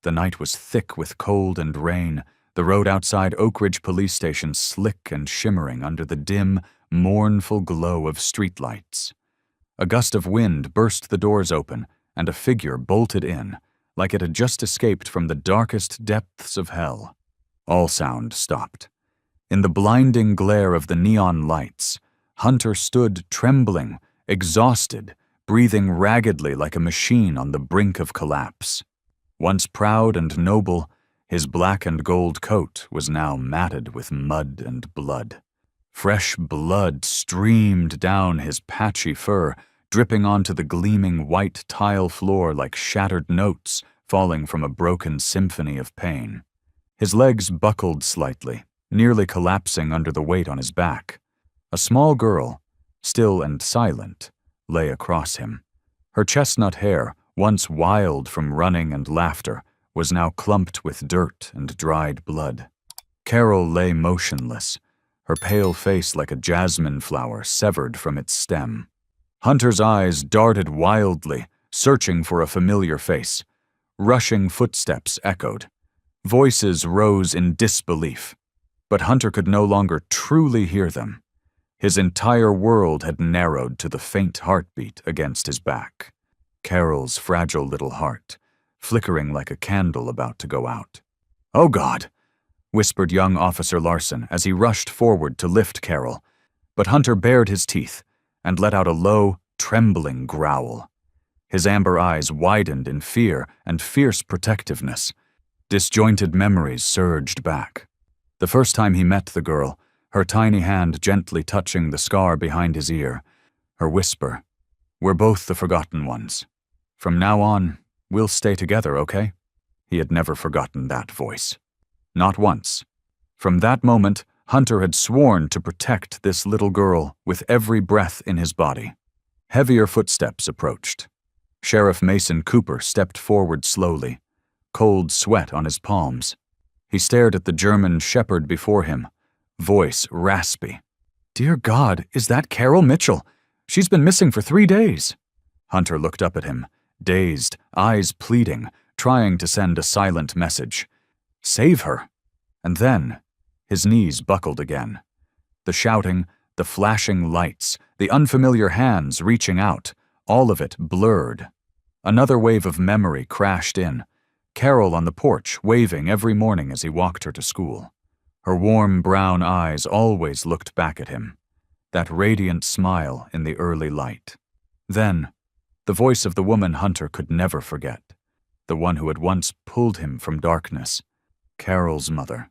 The night was thick with cold and rain, the road outside Oak Ridge Police Station slick and shimmering under the dim, mournful glow of streetlights. A gust of wind burst the doors open, and a figure bolted in, like it had just escaped from the darkest depths of hell. All sound stopped. In the blinding glare of the neon lights, Hunter stood trembling, exhausted, breathing raggedly like a machine on the brink of collapse. Once proud and noble, his black and gold coat was now matted with mud and blood. Fresh blood streamed down his patchy fur, dripping onto the gleaming white tile floor like shattered notes falling from a broken symphony of pain. His legs buckled slightly, nearly collapsing under the weight on his back. A small girl, still and silent, lay across him. Her chestnut hair, once wild from running and laughter, was now clumped with dirt and dried blood. Carol lay motionless, her pale face like a jasmine flower severed from its stem. Hunter's eyes darted wildly, searching for a familiar face. Rushing footsteps echoed. Voices rose in disbelief. But Hunter could no longer truly hear them. His entire world had narrowed to the faint heartbeat against his back. Carol's fragile little heart, flickering like a candle about to go out. "Oh, God," whispered young Officer Larson as he rushed forward to lift Carol. But Hunter bared his teeth and let out a low, trembling growl. His amber eyes widened in fear and fierce protectiveness. Disjointed memories surged back. The first time he met the girl, her tiny hand gently touching the scar behind his ear. Her whisper, "We're both the forgotten ones. From now on, we'll stay together, okay?" He had never forgotten that voice. Not once. From that moment, Hunter had sworn to protect this little girl with every breath in his body. Heavier footsteps approached. Sheriff Mason Cooper stepped forward slowly, cold sweat on his palms. He stared at the German shepherd before him, voice raspy. "Dear God, is that Carol Mitchell? She's been missing for 3 days." Hunter looked up at him, dazed, eyes pleading, trying to send a silent message. Save her. And then, his knees buckled again. The shouting, the flashing lights, the unfamiliar hands reaching out, all of it blurred. Another wave of memory crashed in. Carol on the porch, waving every morning as he walked her to school. Her warm brown eyes always looked back at him. That radiant smile in the early light. Then, the voice of the woman Hunter could never forget. The one who had once pulled him from darkness. Carol's mother.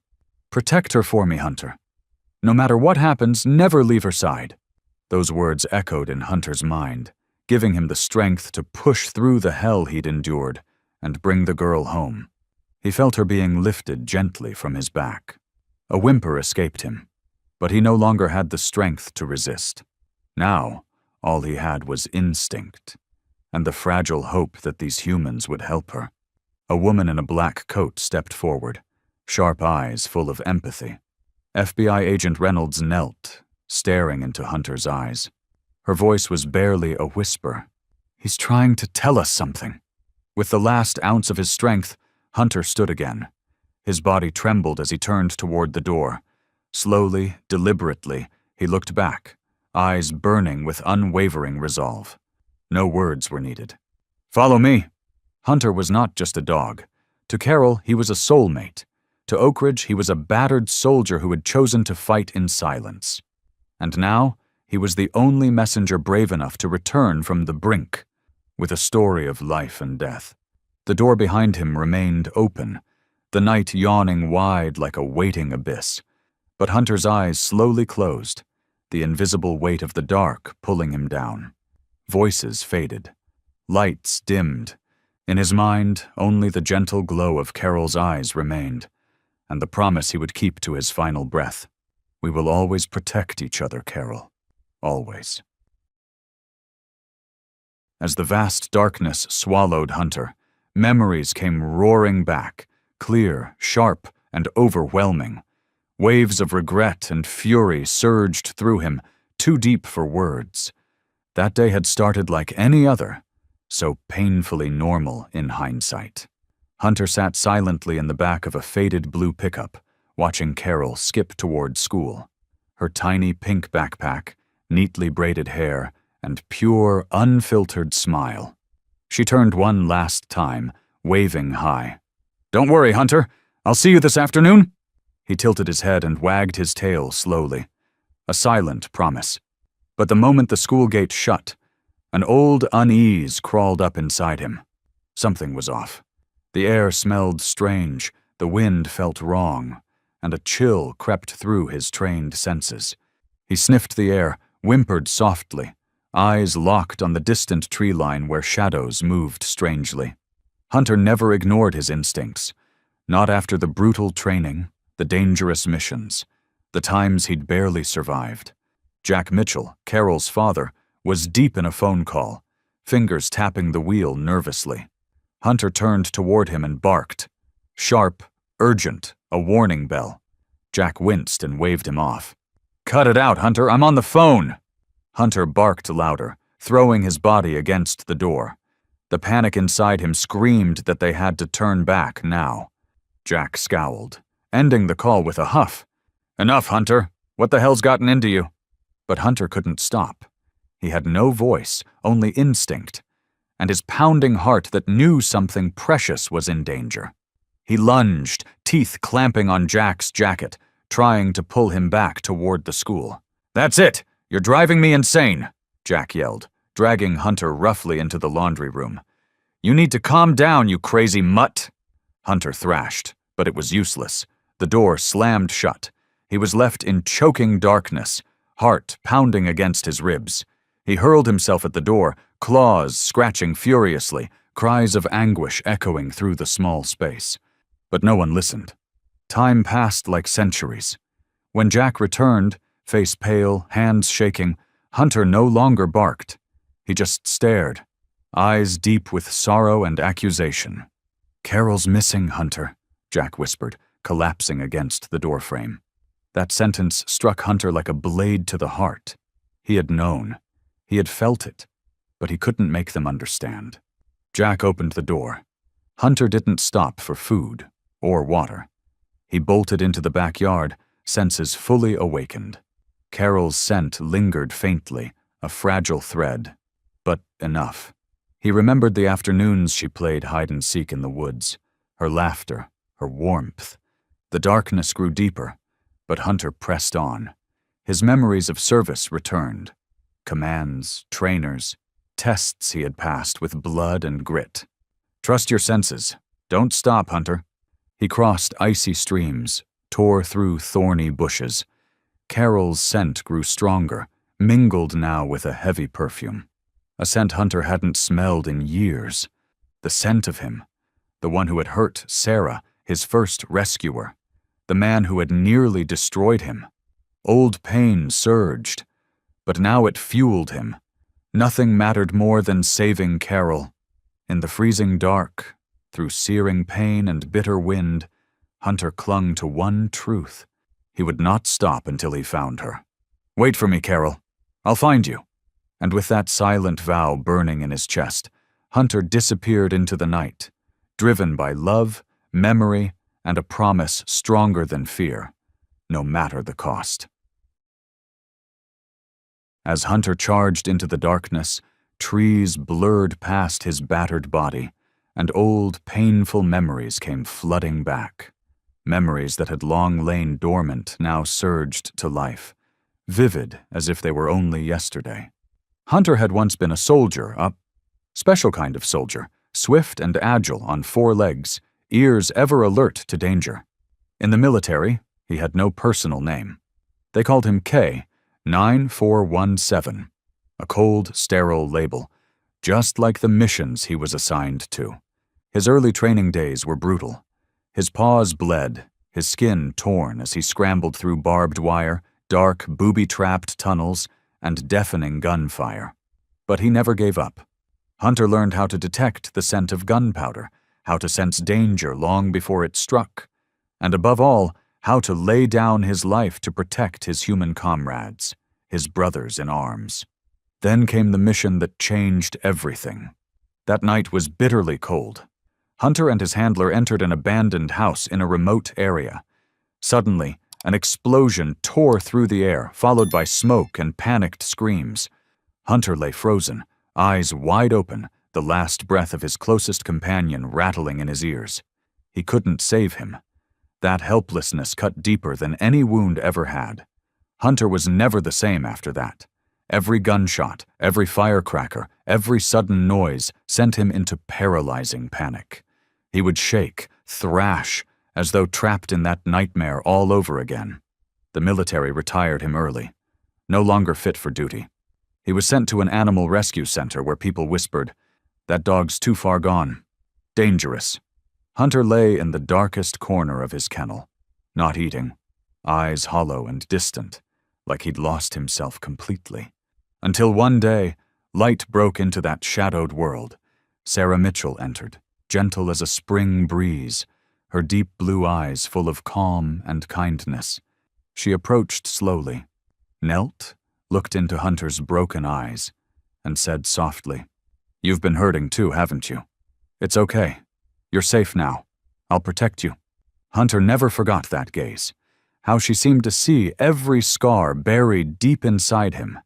"Protect her for me, Hunter. No matter what happens, never leave her side." Those words echoed in Hunter's mind, giving him the strength to push through the hell he'd endured and bring the girl home. He felt her being lifted gently from his back. A whimper escaped him, but he no longer had the strength to resist. Now, all he had was instinct, and the fragile hope that these humans would help her. A woman in a black coat stepped forward, sharp eyes full of empathy. FBI Agent Reynolds knelt, staring into Hunter's eyes. Her voice was barely a whisper. "He's trying to tell us something." With the last ounce of his strength, Hunter stood again. His body trembled as he turned toward the door. Slowly, deliberately, he looked back, eyes burning with unwavering resolve. No words were needed. "Follow me." Hunter was not just a dog. To Carol, he was a soulmate. To Oak Ridge, he was a battered soldier who had chosen to fight in silence. And now, he was the only messenger brave enough to return from the brink, with a story of life and death. The door behind him remained open, the night yawning wide like a waiting abyss. But Hunter's eyes slowly closed, the invisible weight of the dark pulling him down. Voices faded. Lights dimmed. In his mind, only the gentle glow of Carol's eyes remained, and the promise he would keep to his final breath. "We will always protect each other, Carol. Always." As the vast darkness swallowed Hunter, memories came roaring back, clear, sharp, and overwhelming. Waves of regret and fury surged through him, too deep for words. That day had started like any other, so painfully normal in hindsight. Hunter sat silently in the back of a faded blue pickup, watching Carol skip toward school. Her tiny pink backpack, neatly braided hair, and pure, unfiltered smile. She turned one last time, waving high. "Don't worry, Hunter. I'll see you this afternoon." He tilted his head and wagged his tail slowly. A silent promise. But the moment the school gate shut, an old unease crawled up inside him. Something was off. The air smelled strange, the wind felt wrong, and a chill crept through his trained senses. He sniffed the air, whimpered softly, eyes locked on the distant tree line where shadows moved strangely. Hunter never ignored his instincts, not after the brutal training, the dangerous missions, the times he'd barely survived. Jack Mitchell, Carol's father, was deep in a phone call, fingers tapping the wheel nervously. Hunter turned toward him and barked. Sharp, urgent, a warning bell. Jack winced and waved him off. "Cut it out, Hunter, I'm on the phone!" Hunter barked louder, throwing his body against the door. The panic inside him screamed that they had to turn back now. Jack scowled, ending the call with a huff. "Enough, Hunter. What the hell's gotten into you?" But Hunter couldn't stop. He had no voice, only instinct, and his pounding heart that knew something precious was in danger. He lunged, teeth clamping on Jack's jacket, trying to pull him back toward the school. "That's it! You're driving me insane!" Jack yelled, dragging Hunter roughly into the laundry room. "You need to calm down, you crazy mutt!" Hunter thrashed, but it was useless. The door slammed shut. He was left in choking darkness, heart pounding against his ribs. He hurled himself at the door, claws scratching furiously, cries of anguish echoing through the small space. But no one listened. Time passed like centuries. When Jack returned, face pale, hands shaking, Hunter no longer barked. He just stared, eyes deep with sorrow and accusation. "Carol's missing, Hunter," Jack whispered, collapsing against the doorframe. That sentence struck Hunter like a blade to the heart. He had known. He had felt it, but he couldn't make them understand. Jack opened the door. Hunter didn't stop for food or water. He bolted into the backyard, senses fully awakened. Carol's scent lingered faintly, a fragile thread, but enough. He remembered the afternoons she played hide-and-seek in the woods, her laughter, her warmth. The darkness grew deeper, but Hunter pressed on. His memories of service returned. Commands, trainers, tests he had passed with blood and grit. "Trust your senses. Don't stop, Hunter." He crossed icy streams, tore through thorny bushes. Carol's scent grew stronger, mingled now with a heavy perfume. A scent Hunter hadn't smelled in years. The scent of him, the one who had hurt Sarah, his first rescuer, the man who had nearly destroyed him. Old pain surged, but now it fueled him. Nothing mattered more than saving Carol. In the freezing dark, through searing pain and bitter wind, Hunter clung to one truth. He would not stop until he found her. "Wait for me, Carol. I'll find you." And with that silent vow burning in his chest, Hunter disappeared into the night, driven by love, memory, and a promise stronger than fear, no matter the cost. As Hunter charged into the darkness, trees blurred past his battered body, and old, painful memories came flooding back. Memories that had long lain dormant now surged to life, vivid as if they were only yesterday. Hunter had once been a soldier, a special kind of soldier, swift and agile on 4 legs, ears ever alert to danger. In the military, he had no personal name. They called him K, 9417, a cold, sterile label, just like the missions he was assigned to. His early training days were brutal. His paws bled, his skin torn as he scrambled through barbed wire, dark, booby-trapped tunnels, and deafening gunfire. But he never gave up. Hunter learned how to detect the scent of gunpowder, how to sense danger long before it struck, and above all, how to lay down his life to protect his human comrades, his brothers in arms. Then came the mission that changed everything. That night was bitterly cold. Hunter and his handler entered an abandoned house in a remote area. Suddenly, an explosion tore through the air, followed by smoke and panicked screams. Hunter lay frozen, eyes wide open, the last breath of his closest companion rattling in his ears. He couldn't save him. That helplessness cut deeper than any wound ever had. Hunter was never the same after that. Every gunshot, every firecracker, every sudden noise sent him into paralyzing panic. He would shake, thrash, as though trapped in that nightmare all over again. The military retired him early. No longer fit for duty. He was sent to an animal rescue center where people whispered, "That dog's too far gone. Dangerous." Hunter lay in the darkest corner of his kennel, not eating, eyes hollow and distant, like he'd lost himself completely. Until one day, light broke into that shadowed world. Sarah Mitchell entered, gentle as a spring breeze, her deep blue eyes full of calm and kindness. She approached slowly, knelt, looked into Hunter's broken eyes, and said softly, "You've been hurting too, haven't you? It's okay. You're safe now. I'll protect you." Hunter never forgot that gaze, how she seemed to see every scar buried deep inside him.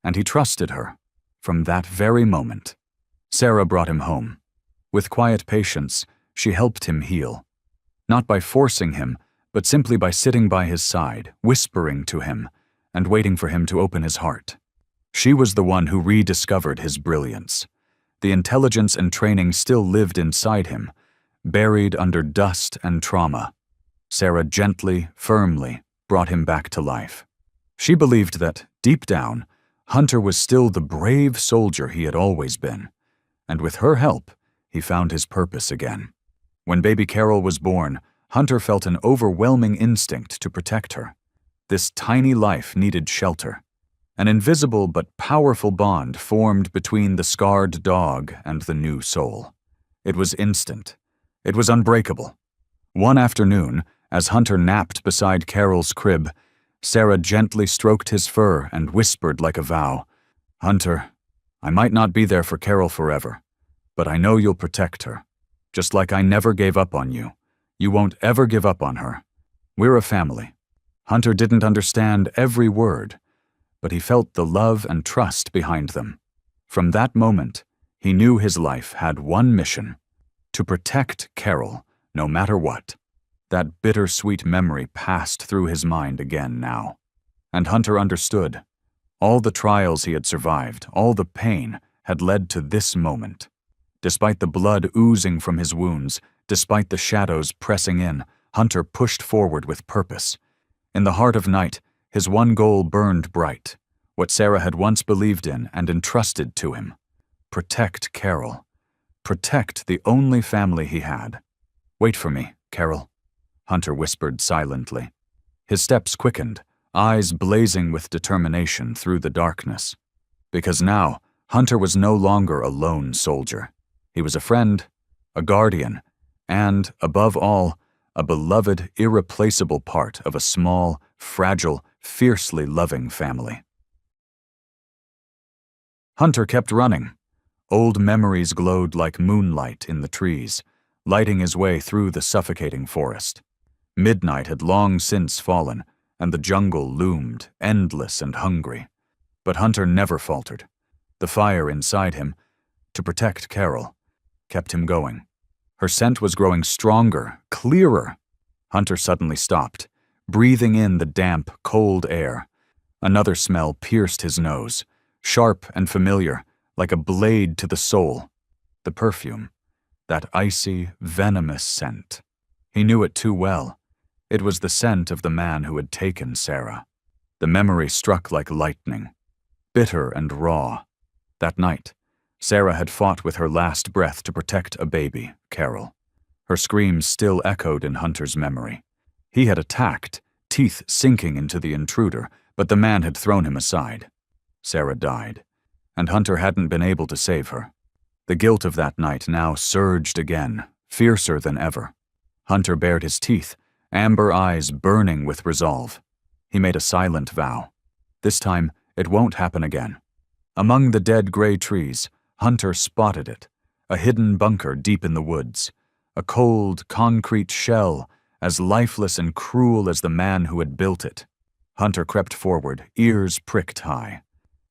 And he trusted her from that very moment. Sarah brought him home. With quiet patience, she helped him heal. Not by forcing him, but simply by sitting by his side, whispering to him, and waiting for him to open his heart. She was the one who rediscovered his brilliance. The intelligence and training still lived inside him, buried under dust and trauma. Sarah gently, firmly brought him back to life. She believed that, deep down, Hunter was still the brave soldier he had always been, and with her help, he found his purpose again. When baby Carol was born, Hunter felt an overwhelming instinct to protect her. This tiny life needed shelter. An invisible but powerful bond formed between the scarred dog and the new soul. It was instant. It was unbreakable. One afternoon, as Hunter napped beside Carol's crib, Sarah gently stroked his fur and whispered like a vow, "Hunter, I might not be there for Carol forever, but I know you'll protect her. Just like I never gave up on you, you won't ever give up on her. We're a family." Hunter didn't understand every word, but he felt the love and trust behind them. From that moment, he knew his life had one mission: to protect Carol, no matter what. That bittersweet memory passed through his mind again now. And Hunter understood. All the trials he had survived, all the pain, had led to this moment. Despite the blood oozing from his wounds, despite the shadows pressing in, Hunter pushed forward with purpose. In the heart of night, his one goal burned bright, what Sarah had once believed in and entrusted to him. Protect Carol. Protect the only family he had. "Wait for me, Carol," Hunter whispered silently. His steps quickened, eyes blazing with determination through the darkness. Because now, Hunter was no longer a lone soldier. He was a friend, a guardian, and, above all, a beloved, irreplaceable part of a small, fragile, fiercely loving family. Hunter kept running. Old memories glowed like moonlight in the trees, lighting his way through the suffocating forest. Midnight had long since fallen, and the jungle loomed, endless and hungry. But Hunter never faltered. The fire inside him, to protect Carol, kept him going. Her scent was growing stronger, clearer. Hunter suddenly stopped, breathing in the damp, cold air. Another smell pierced his nose, sharp and familiar, like a blade to the soul. The perfume, that icy, venomous scent. He knew it too well. It was the scent of the man who had taken Sarah. The memory struck like lightning, bitter and raw. That night, Sarah had fought with her last breath to protect a baby, Carol. Her screams still echoed in Hunter's memory. He had attacked, teeth sinking into the intruder, but the man had thrown him aside. Sarah died, and Hunter hadn't been able to save her. The guilt of that night now surged again, fiercer than ever. Hunter bared his teeth, amber eyes burning with resolve. He made a silent vow. This time, it won't happen again. Among the dead gray trees, Hunter spotted it, a hidden bunker deep in the woods. a cold, concrete shell, as lifeless and cruel as the man who had built it. Hunter crept forward, ears pricked high.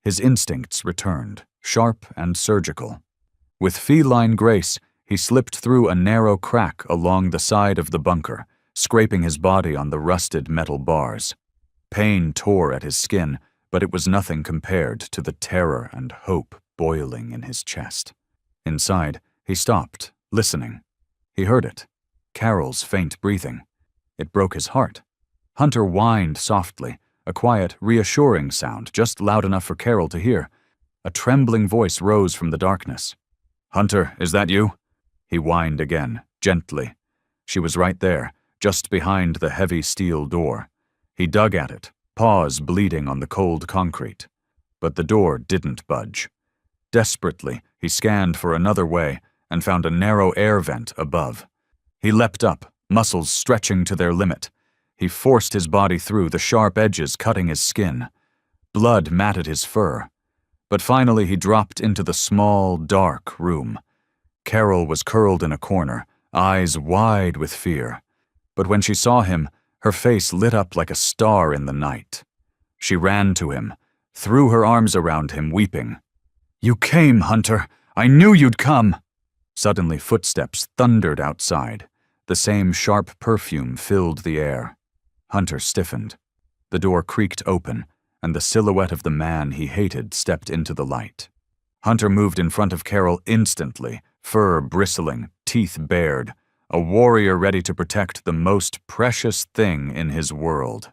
His instincts returned, sharp and surgical. With feline grace, he slipped through a narrow crack along the side of the bunker, scraping his body on the rusted metal bars. Pain tore at his skin, but it was nothing compared to the terror and hope boiling in his chest. Inside, he stopped, listening. He heard it, Carol's faint breathing. It broke his heart. Hunter whined softly, a quiet, reassuring sound, just loud enough for Carol to hear. A trembling voice rose from the darkness. "Hunter, is that you?" He whined again, gently. She was right there, just behind the heavy steel door. He dug at it, paws bleeding on the cold concrete. But the door didn't budge. Desperately, he scanned for another way and found a narrow air vent above. He leapt up, muscles stretching to their limit. He forced his body through, the sharp edges cutting his skin. Blood matted his fur. But finally he dropped into the small, dark room. Carol was curled in a corner, eyes wide with fear. But when she saw him, her face lit up like a star in the night. She ran to him, threw her arms around him, weeping. "You came, Hunter! I knew you'd come!" Suddenly footsteps thundered outside. The same sharp perfume filled the air. Hunter stiffened. The door creaked open, and the silhouette of the man he hated stepped into the light. Hunter moved in front of Carol instantly, fur bristling, teeth bared, a warrior ready to protect the most precious thing in his world.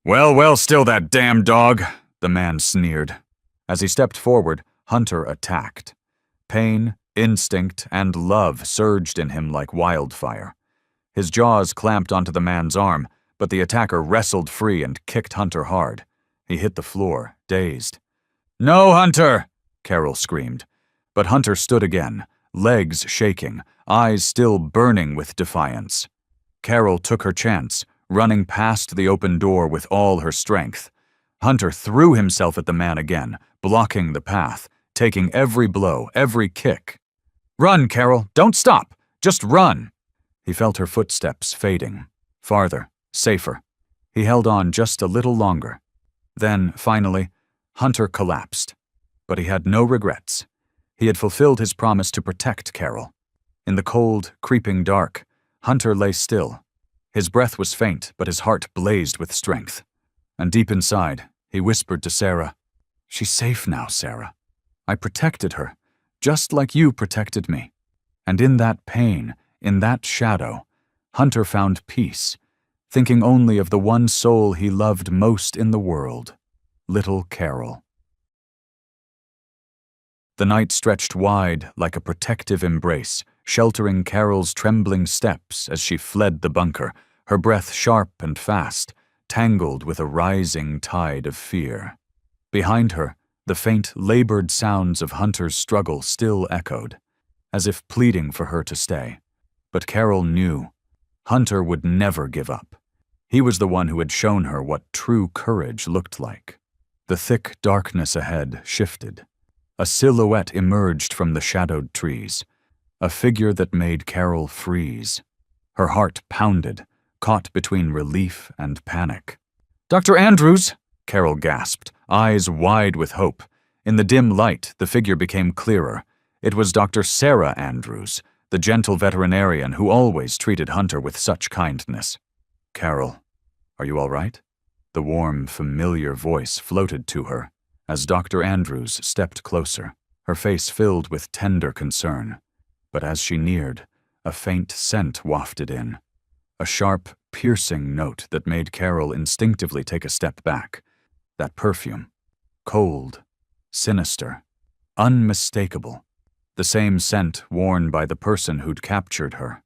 "Well, well, still that damn dog," the man sneered. As he stepped forward, Hunter attacked. Pain, instinct, and love surged in him like wildfire. His jaws clamped onto the man's arm, but the attacker wrestled free and kicked Hunter hard. He hit the floor, dazed. "No, Hunter!" Carol screamed. But Hunter stood again, legs shaking, eyes still burning with defiance. Carol took her chance, running past the open door with all her strength. Hunter threw himself at the man again, blocking the path, taking every blow, every kick. "Run, Carol! Don't stop! Just run!" He felt her footsteps fading. Farther, safer. He held on just a little longer. Then, finally, Hunter collapsed. But he had no regrets. He had fulfilled his promise to protect Carol. In the cold, creeping dark, Hunter lay still. His breath was faint, but his heart blazed with strength. And deep inside, he whispered to Sarah, "She's safe now, Sarah. I protected her, just like you protected me." And in that pain, in that shadow, Hunter found peace, thinking only of the one soul he loved most in the world, little Carol. The night stretched wide like a protective embrace, sheltering Carol's trembling steps as she fled the bunker, her breath sharp and fast, tangled with a rising tide of fear. Behind her, the faint, labored sounds of Hunter's struggle still echoed, as if pleading for her to stay. But Carol knew. Hunter would never give up. He was the one who had shown her what true courage looked like. The thick darkness ahead shifted. A silhouette emerged from the shadowed trees, a figure that made Carol freeze. Her heart pounded, caught between relief and panic. "Dr. Andrews!" Carol gasped, eyes wide with hope. In the dim light, the figure became clearer. It was Dr. Sarah Andrews, the gentle veterinarian who always treated Hunter with such kindness. "Carol, are you all right?" The warm, familiar voice floated to her as Dr. Andrews stepped closer, her face filled with tender concern. But as she neared, a faint scent wafted in, a sharp, piercing note that made Carol instinctively take a step back. That perfume, cold, sinister, unmistakable. The same scent worn by the person who'd captured her,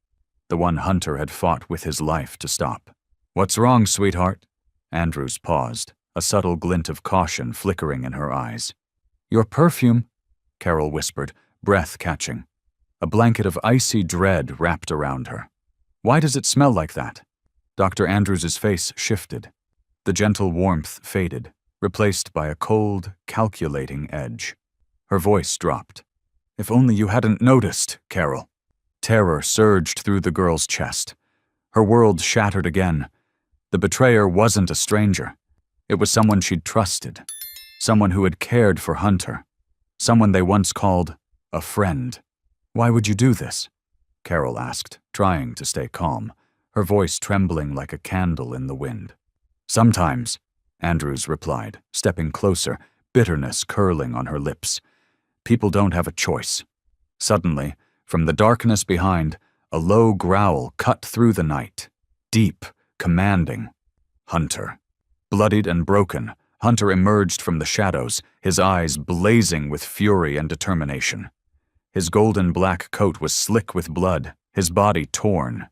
the one Hunter had fought with his life to stop. "What's wrong, sweetheart?" Andrews paused, a subtle glint of caution flickering in her eyes. "Your perfume," Carol whispered, breath catching. A blanket of icy dread wrapped around her. "Why does it smell like that?" Dr. Andrews's face shifted. The gentle warmth faded, replaced by a cold, calculating edge. Her voice dropped. "If only you hadn't noticed, Carol." Terror surged through the girl's chest. Her world shattered again. The betrayer wasn't a stranger. It was someone she'd trusted. Someone who had cared for Hunter. Someone they once called a friend. "Why would you do this?" Carol asked, trying to stay calm, her voice trembling like a candle in the wind. "Sometimes," Andrews replied, stepping closer, bitterness curling on her lips. "People don't have a choice." Suddenly, from the darkness behind, a low growl cut through the night. Deep, commanding. Hunter. Bloodied and broken, Hunter emerged from the shadows, his eyes blazing with fury and determination. His golden black coat was slick with blood, his body torn.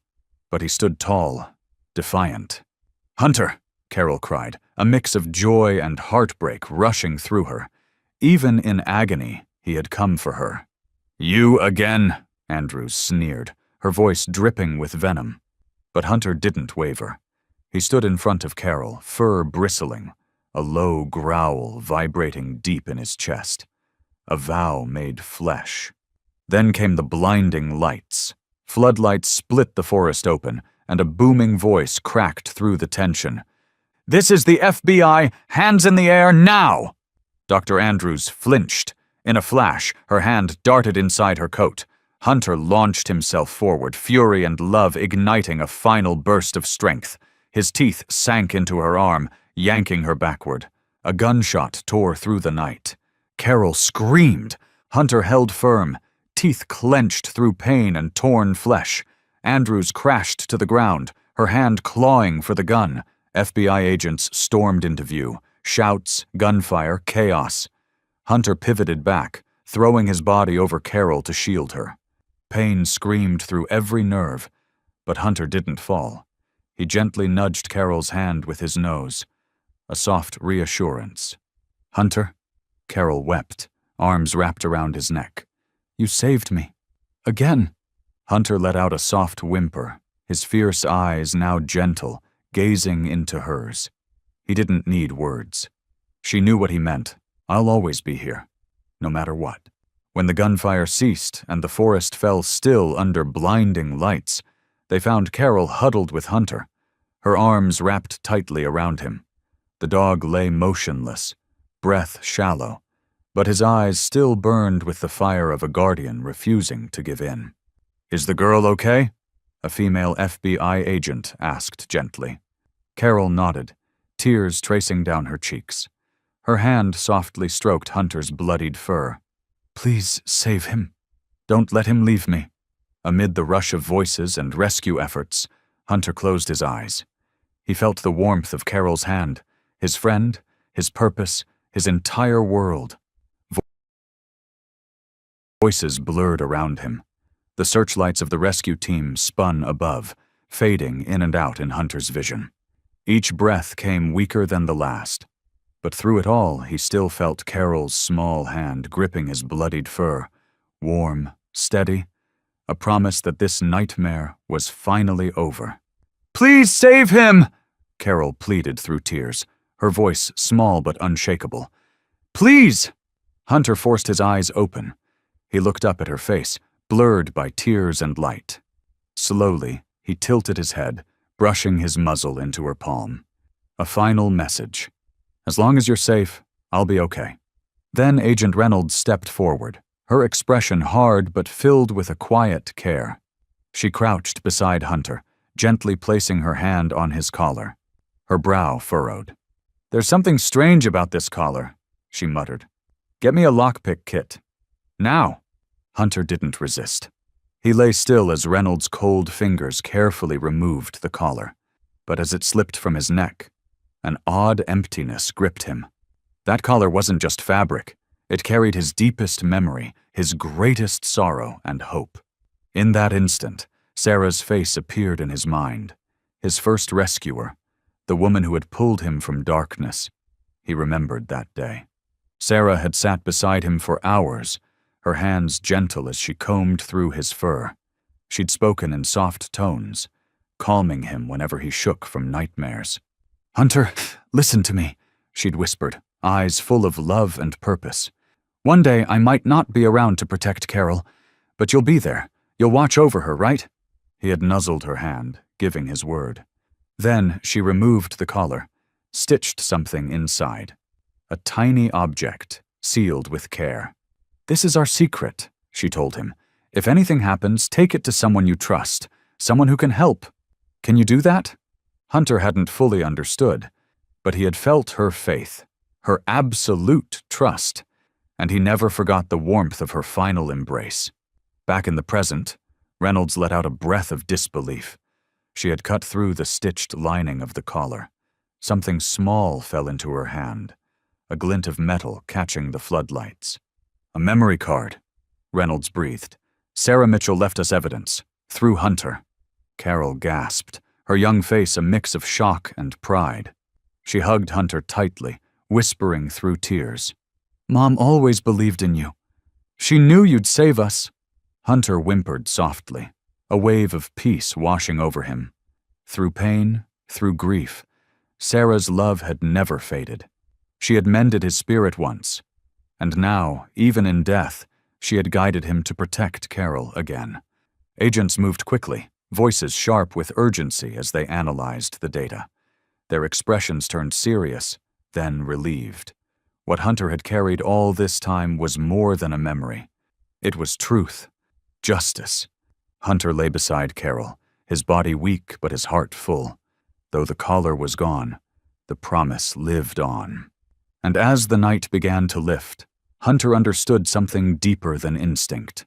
But he stood tall, defiant. "Hunter!" Carol cried, a mix of joy and heartbreak rushing through her. Even in agony, he had come for her. "You again?" Andrews sneered, her voice dripping with venom. But Hunter didn't waver. He stood in front of Carol, fur bristling, a low growl vibrating deep in his chest. A vow made flesh. Then came the blinding lights. Floodlights split the forest open, and a booming voice cracked through the tension. "This is the FBI! Hands in the air, now!" Dr. Andrews flinched. In a flash, her hand darted inside her coat. Hunter launched himself forward, fury and love igniting a final burst of strength. His teeth sank into her arm, yanking her backward. A gunshot tore through the night. Carol screamed. Hunter held firm, teeth clenched through pain and torn flesh. Andrews crashed to the ground, her hand clawing for the gun. FBI agents stormed into view. Shouts, gunfire, chaos. Hunter pivoted back, throwing his body over Carol to shield her. Pain screamed through every nerve, but Hunter didn't fall. He gently nudged Carol's hand with his nose. A soft reassurance. "Hunter?" Carol wept, arms wrapped around his neck. "You saved me. Again." Hunter let out a soft whimper, his fierce eyes now gentle, gazing into hers. He didn't need words. She knew what he meant. "I'll always be here, no matter what." When the gunfire ceased and the forest fell still under blinding lights, they found Carol huddled with Hunter, her arms wrapped tightly around him. The dog lay motionless, breath shallow, but his eyes still burned with the fire of a guardian refusing to give in. "Is the girl okay?" a female FBI agent asked gently. Carol nodded, tears tracing down her cheeks. Her hand softly stroked Hunter's bloodied fur. "Please save him. Don't let him leave me." Amid the rush of voices and rescue efforts, Hunter closed his eyes. He felt the warmth of Carol's hand, his friend, his purpose, his entire world. Voices blurred around him. The searchlights of the rescue team spun above, fading in and out in Hunter's vision. Each breath came weaker than the last. But through it all, he still felt Carol's small hand gripping his bloodied fur, warm, steady, a promise that this nightmare was finally over. "Please save him!" Carol pleaded through tears, her voice small but unshakable. "Please!" Hunter forced his eyes open. He looked up at her face, blurred by tears and light. Slowly, he tilted his head, brushing his muzzle into her palm. A final message. "As long as you're safe, I'll be okay." Then Agent Reynolds stepped forward, her expression hard but filled with a quiet care. She crouched beside Hunter, gently placing her hand on his collar. Her brow furrowed. "There's something strange about this collar," she muttered. "Get me a lockpick kit. Now." Hunter didn't resist. He lay still as Reynolds' cold fingers carefully removed the collar. But as it slipped from his neck, an odd emptiness gripped him. That collar wasn't just fabric. It carried his deepest memory, his greatest sorrow and hope. In that instant, Sarah's face appeared in his mind. His first rescuer, the woman who had pulled him from darkness. He remembered that day. Sarah had sat beside him for hours, her hands gentle as she combed through his fur. She'd spoken in soft tones, calming him whenever he shook from nightmares. "Hunter, listen to me," she'd whispered, eyes full of love and purpose. "One day I might not be around to protect Carol, but you'll be there, You'll watch over her, right?" He had nuzzled her hand, giving his word. Then she removed the collar, stitched something inside. A tiny object, sealed with care. "This is our secret," she told him. "If anything happens, take it to someone you trust, someone who can help. Can you do that?" Hunter hadn't fully understood, but he had felt her faith, her absolute trust, and he never forgot the warmth of her final embrace. Back in the present, Reynolds let out a breath of disbelief. She had cut through the stitched lining of the collar. Something small fell into her hand, a glint of metal catching the floodlights. "A memory card," Reynolds breathed. "Sarah Mitchell left us evidence, through Hunter." Carol gasped, her young face a mix of shock and pride. She hugged Hunter tightly, whispering through tears. "Mom always believed in you. She knew you'd save us." Hunter whimpered softly, a wave of peace washing over him. Through pain, through grief, Sarah's love had never faded. She had mended his spirit once, and now, even in death, she had guided him to protect Carol again. Agents moved quickly, voices sharp with urgency as they analyzed the data. Their expressions turned serious, then relieved. What Hunter had carried all this time was more than a memory. It was truth, justice. Hunter lay beside Carol, his body weak but his heart full. Though the collar was gone, the promise lived on. And as the night began to lift, Hunter understood something deeper than instinct.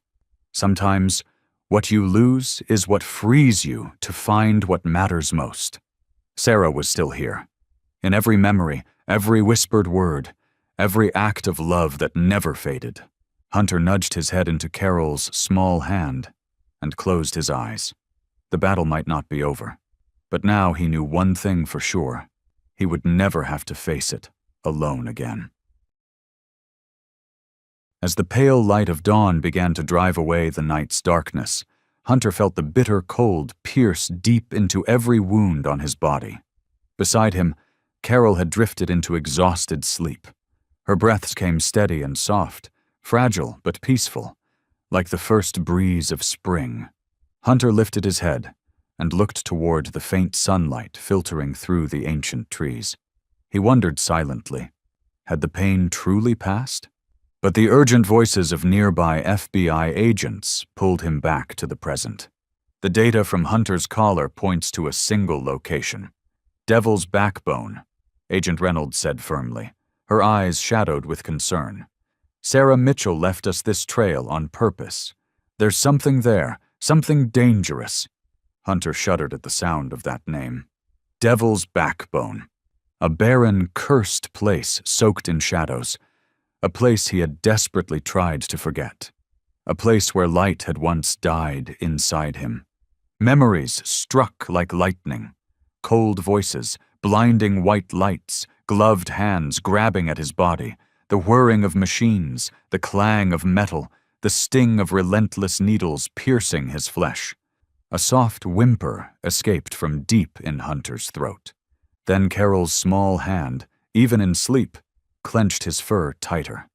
Sometimes, what you lose is what frees you to find what matters most. Sarah was still here. In every memory, every whispered word, every act of love that never faded. Hunter nudged his head into Carol's small hand and closed his eyes. The battle might not be over, but now he knew one thing for sure. He would never have to face it alone again. As the pale light of dawn began to drive away the night's darkness, Hunter felt the bitter cold pierce deep into every wound on his body. Beside him, Carol had drifted into exhausted sleep. Her breaths came steady and soft, fragile but peaceful, like the first breeze of spring. Hunter lifted his head and looked toward the faint sunlight filtering through the ancient trees. He wondered silently, had the pain truly passed? But the urgent voices of nearby FBI agents pulled him back to the present. The data from Hunter's collar points to a single location. Devil's Backbone, Agent Reynolds said firmly, her eyes shadowed with concern. "Sarah Mitchell left us this trail on purpose. There's something there, something dangerous." Hunter shuddered at the sound of that name. Devil's Backbone. A barren, cursed place soaked in shadows. A place he had desperately tried to forget. A place where light had once died inside him. Memories struck like lightning. Cold voices, blinding white lights, gloved hands grabbing at his body, the whirring of machines, the clang of metal, the sting of relentless needles piercing his flesh. A soft whimper escaped from deep in Hunter's throat. Then Carol's small hand, even in sleep, clenched his fur tighter.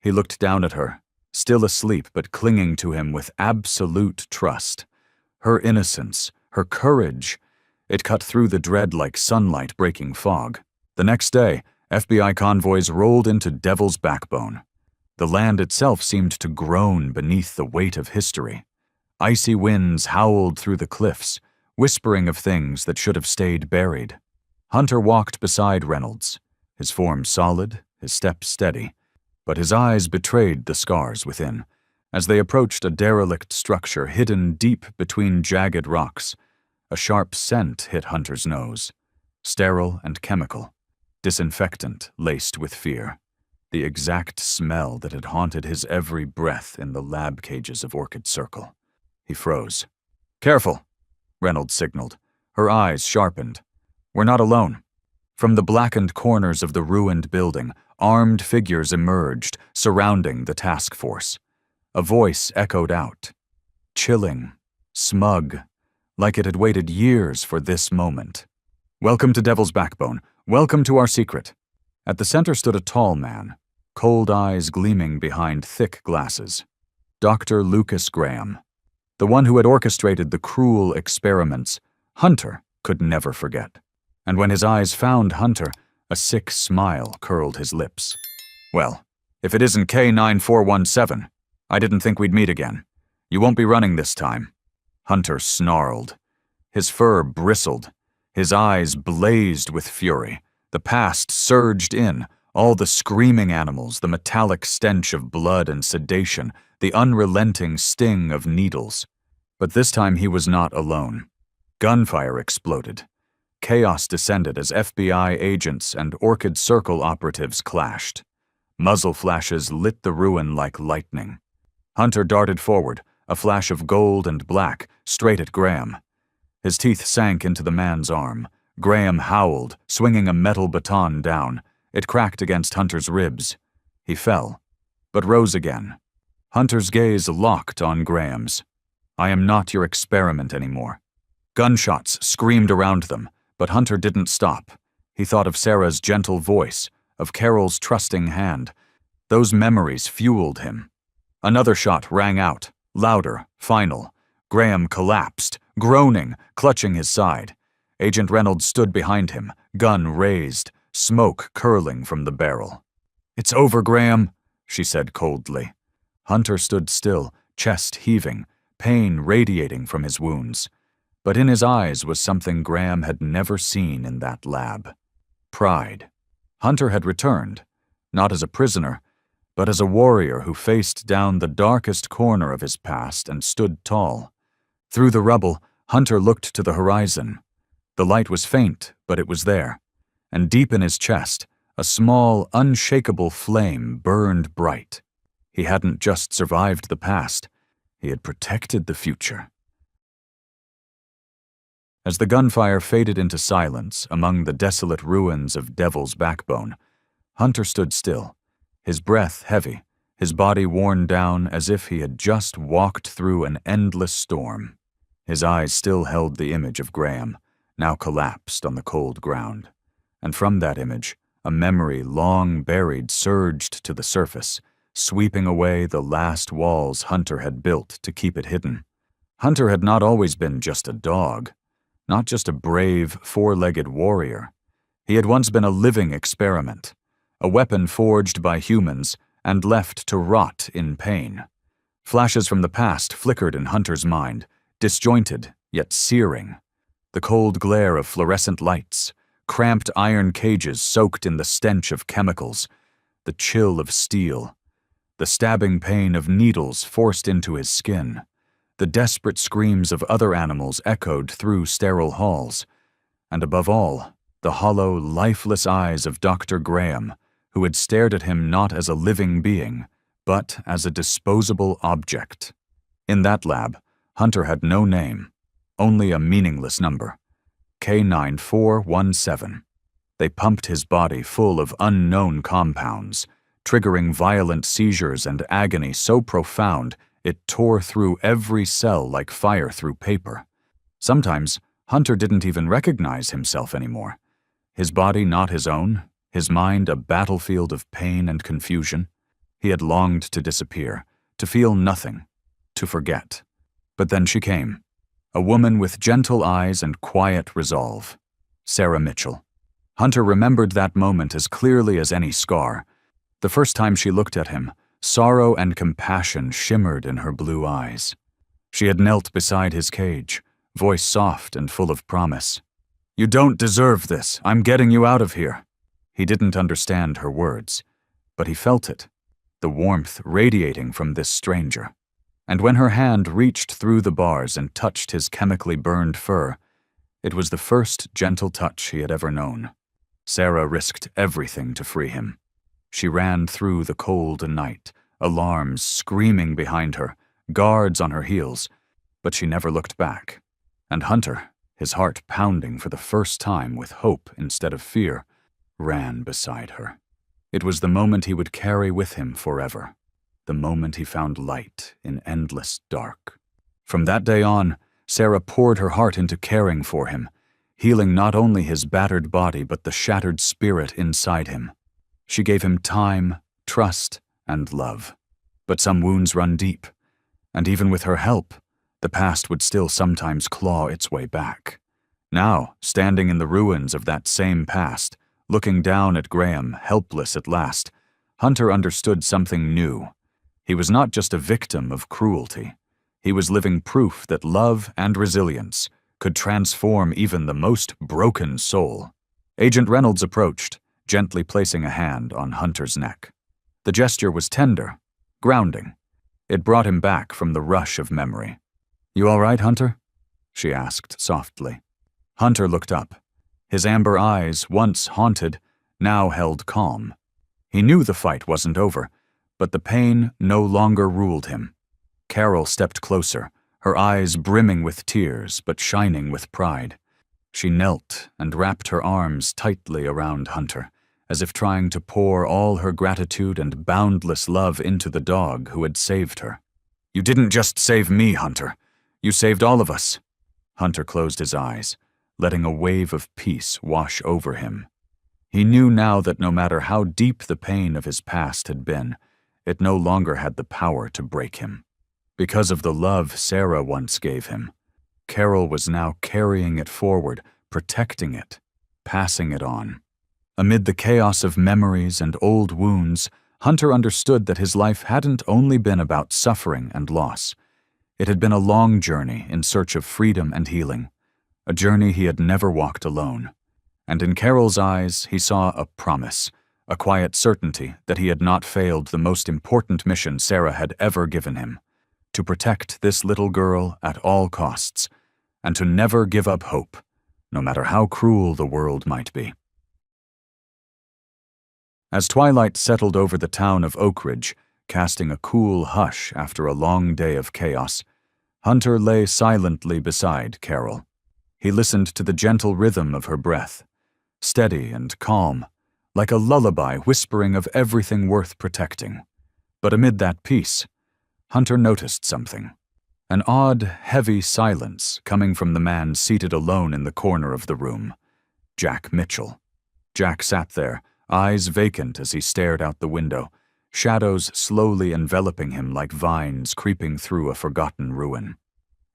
He looked down at her, still asleep but clinging to him with absolute trust. Her innocence, her courage, it cut through the dread like sunlight breaking fog. The next day, FBI convoys rolled into Devil's Backbone. The land itself seemed to groan beneath the weight of history. Icy winds howled through the cliffs, whispering of things that should have stayed buried. Hunter walked beside Reynolds, his form solid, his step steady, but his eyes betrayed the scars within. As they approached a derelict structure hidden deep between jagged rocks, a sharp scent hit Hunter's nose, sterile and chemical, disinfectant laced with fear, the exact smell that had haunted his every breath in the lab cages of Orchid Circle. He froze. "Careful," Reynolds signaled. Her eyes sharpened. "We're not alone." From the blackened corners of the ruined building, armed figures emerged, surrounding the task force. A voice echoed out, chilling, smug, like it had waited years for this moment. "Welcome to Devil's Backbone. Welcome to our secret." At the center stood a tall man, cold eyes gleaming behind thick glasses. Dr. Lucas Graham. the one who had orchestrated the cruel experiments, Hunter could never forget. And when his eyes found Hunter, a sick smile curled his lips. "Well, if it isn't K9417, I didn't think we'd meet again. You won't be running this time." Hunter snarled. His fur bristled. His eyes blazed with fury. The past surged in, all the screaming animals, the metallic stench of blood and sedation, the unrelenting sting of needles. But this time he was not alone. Gunfire exploded. Chaos descended as FBI agents and Orchid Circle operatives clashed. Muzzle flashes lit the ruin like lightning. Hunter darted forward, a flash of gold and black, straight at Graham. His teeth sank into the man's arm. Graham howled, swinging a metal baton down. It cracked against Hunter's ribs. He fell, but rose again. Hunter's gaze locked on Graham's. "I am not your experiment anymore." Gunshots screamed around them, but Hunter didn't stop. He thought of Sarah's gentle voice, of Carol's trusting hand. Those memories fueled him. Another shot rang out, louder, final. Graham collapsed, groaning, clutching his side. Agent Reynolds stood behind him, gun raised, smoke curling from the barrel. "It's over, Graham," she said coldly. Hunter stood still, chest heaving, pain radiating from his wounds. But in his eyes was something Graham had never seen in that lab. Pride. Hunter had returned, not as a prisoner, but as a warrior who faced down the darkest corner of his past and stood tall. Through the rubble, Hunter looked to the horizon. The light was faint, but it was there. And deep in his chest, a small, unshakable flame burned bright. He hadn't just survived the past, he had protected the future. As the gunfire faded into silence among the desolate ruins of Devil's Backbone, Hunter stood still, his breath heavy, his body worn down as if he had just walked through an endless storm. His eyes still held the image of Graham, now collapsed on the cold ground. And from that image, a memory long buried surged to the surface, sweeping away the last walls Hunter had built to keep it hidden. Hunter had not always been just a dog, not just a brave, four-legged warrior. He had once been a living experiment, a weapon forged by humans and left to rot in pain. Flashes from the past flickered in Hunter's mind, disjointed yet searing. The cold glare of fluorescent lights, cramped iron cages soaked in the stench of chemicals, the chill of steel, the stabbing pain of needles forced into his skin. The desperate screams of other animals echoed through sterile halls, and above all, the hollow, lifeless eyes of Dr. Graham, who had stared at him not as a living being, but as a disposable object. In that lab, Hunter had no name, only a meaningless number, K9417. They pumped his body full of unknown compounds, triggering violent seizures and agony so profound it tore through every cell like fire through paper. Sometimes, Hunter didn't even recognize himself anymore. His body not his own, his mind a battlefield of pain and confusion. He had longed to disappear, to feel nothing, to forget. But then she came, a woman with gentle eyes and quiet resolve, Sarah Mitchell. Hunter remembered that moment as clearly as any scar. The first time she looked at him, sorrow and compassion shimmered in her blue eyes. She had knelt beside his cage, voice soft and full of promise. "You don't deserve this. I'm getting you out of here." He didn't understand her words, but he felt it, the warmth radiating from this stranger. And when her hand reached through the bars and touched his chemically burned fur, it was the first gentle touch he had ever known. Sarah risked everything to free him. She ran through the cold night, alarms screaming behind her, guards on her heels, but she never looked back. And Hunter, his heart pounding for the first time with hope instead of fear, ran beside her. It was the moment he would carry with him forever, the moment he found light in endless dark. From that day on, Sarah poured her heart into caring for him, healing not only his battered body but the shattered spirit inside him. She gave him time, trust, and love. But some wounds run deep, and even with her help, The past would still sometimes claw its way back. Now, standing in the ruins of that same past, looking down at Graham, helpless at last, Hunter understood something new. He was not just a victim of cruelty. He was living proof that love and resilience could transform even the most broken soul. Agent Reynolds approached, gently placing a hand on Hunter's neck. The gesture was tender, grounding. It brought him back from the rush of memory. "You all right, Hunter?" she asked softly. Hunter looked up. His amber eyes, once haunted, now held calm. He knew the fight wasn't over, but the pain no longer ruled him. Carol stepped closer, her eyes brimming with tears but shining with pride. She knelt and wrapped her arms tightly around Hunter, as if trying to pour all her gratitude and boundless love into the dog who had saved her. "You didn't just save me, Hunter. You saved all of us." Hunter closed his eyes, letting a wave of peace wash over him. He knew now that no matter how deep the pain of his past had been, it no longer had the power to break him. Because of the love Sarah once gave him, Carol was now carrying it forward, protecting it, passing it on. Amid the chaos of memories and old wounds, Hunter understood that his life hadn't only been about suffering and loss. It had been a long journey in search of freedom and healing, a journey he had never walked alone. And in Carol's eyes, he saw a promise, a quiet certainty that he had not failed the most important mission Sarah had ever given him: to protect this little girl at all costs, and to never give up hope, no matter how cruel the world might be. As twilight settled over the town of Oak Ridge, casting a cool hush after a long day of chaos, Hunter lay silently beside Carol. He listened to the gentle rhythm of her breath, steady and calm, like a lullaby whispering of everything worth protecting. But amid that peace, Hunter noticed something. An odd, heavy silence coming from the man seated alone in the corner of the room, Jack Mitchell. Jack sat there, eyes vacant as he stared out the window, shadows slowly enveloping him like vines creeping through a forgotten ruin.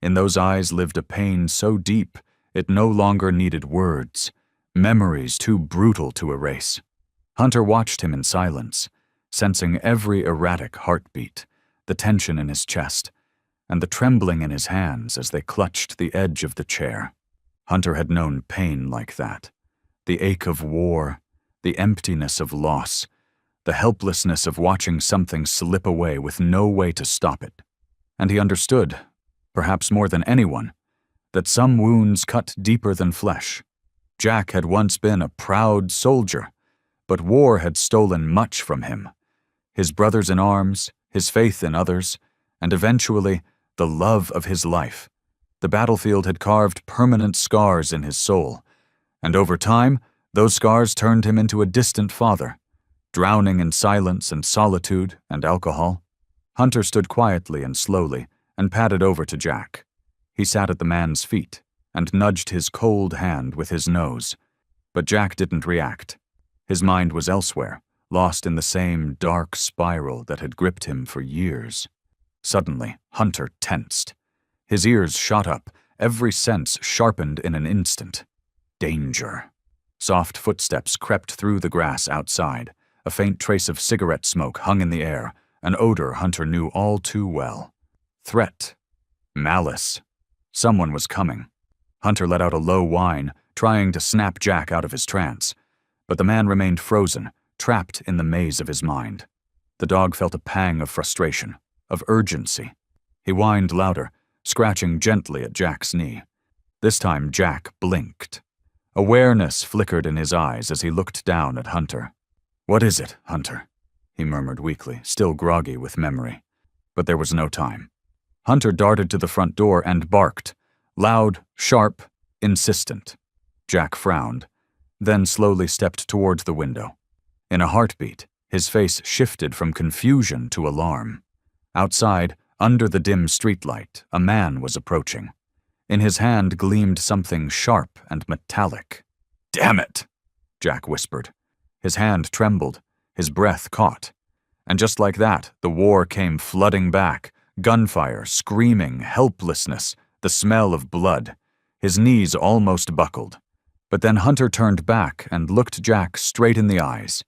In those eyes lived a pain so deep it no longer needed words, memories too brutal to erase. Hunter watched him in silence, sensing every erratic heartbeat, the tension in his chest, and the trembling in his hands as they clutched the edge of the chair. Hunter had known pain like that, the ache of war, the emptiness of loss, the helplessness of watching something slip away with no way to stop it. And he understood, perhaps more than anyone, that some wounds cut deeper than flesh. Jack had once been a proud soldier, but war had stolen much from him: his brothers in arms, his faith in others, and eventually the love of his life. The battlefield had carved permanent scars in his soul, and over time, those scars turned him into a distant father, drowning in silence and solitude and alcohol. Hunter stood quietly and slowly and padded over to Jack. He sat at the man's feet and nudged his cold hand with his nose. But Jack didn't react. His mind was elsewhere, lost in the same dark spiral that had gripped him for years. Suddenly, Hunter tensed. His ears shot up, every sense sharpened in an instant. Danger. Soft footsteps crept through the grass outside. A faint trace of cigarette smoke hung in the air, an odor Hunter knew all too well. Threat. Malice. Someone was coming. Hunter let out a low whine, trying to snap Jack out of his trance. But the man remained frozen, trapped in the maze of his mind. The dog felt a pang of frustration, of urgency. He whined louder, scratching gently at Jack's knee. This time Jack blinked. Awareness flickered in his eyes as he looked down at Hunter. "What is it, Hunter?" he murmured weakly, still groggy with memory. But there was no time. Hunter darted to the front door and barked, loud, sharp, insistent. Jack frowned, then slowly stepped toward the window. In a heartbeat, his face shifted from confusion to alarm. Outside, under the dim streetlight, a man was approaching. In his hand gleamed something sharp and metallic. "Damn it!" Jack whispered. His hand trembled, his breath caught. And just like that, the war came flooding back, Gunfire, screaming, helplessness, the smell of blood. His knees almost buckled. But then Hunter turned back and looked Jack straight in the eyes.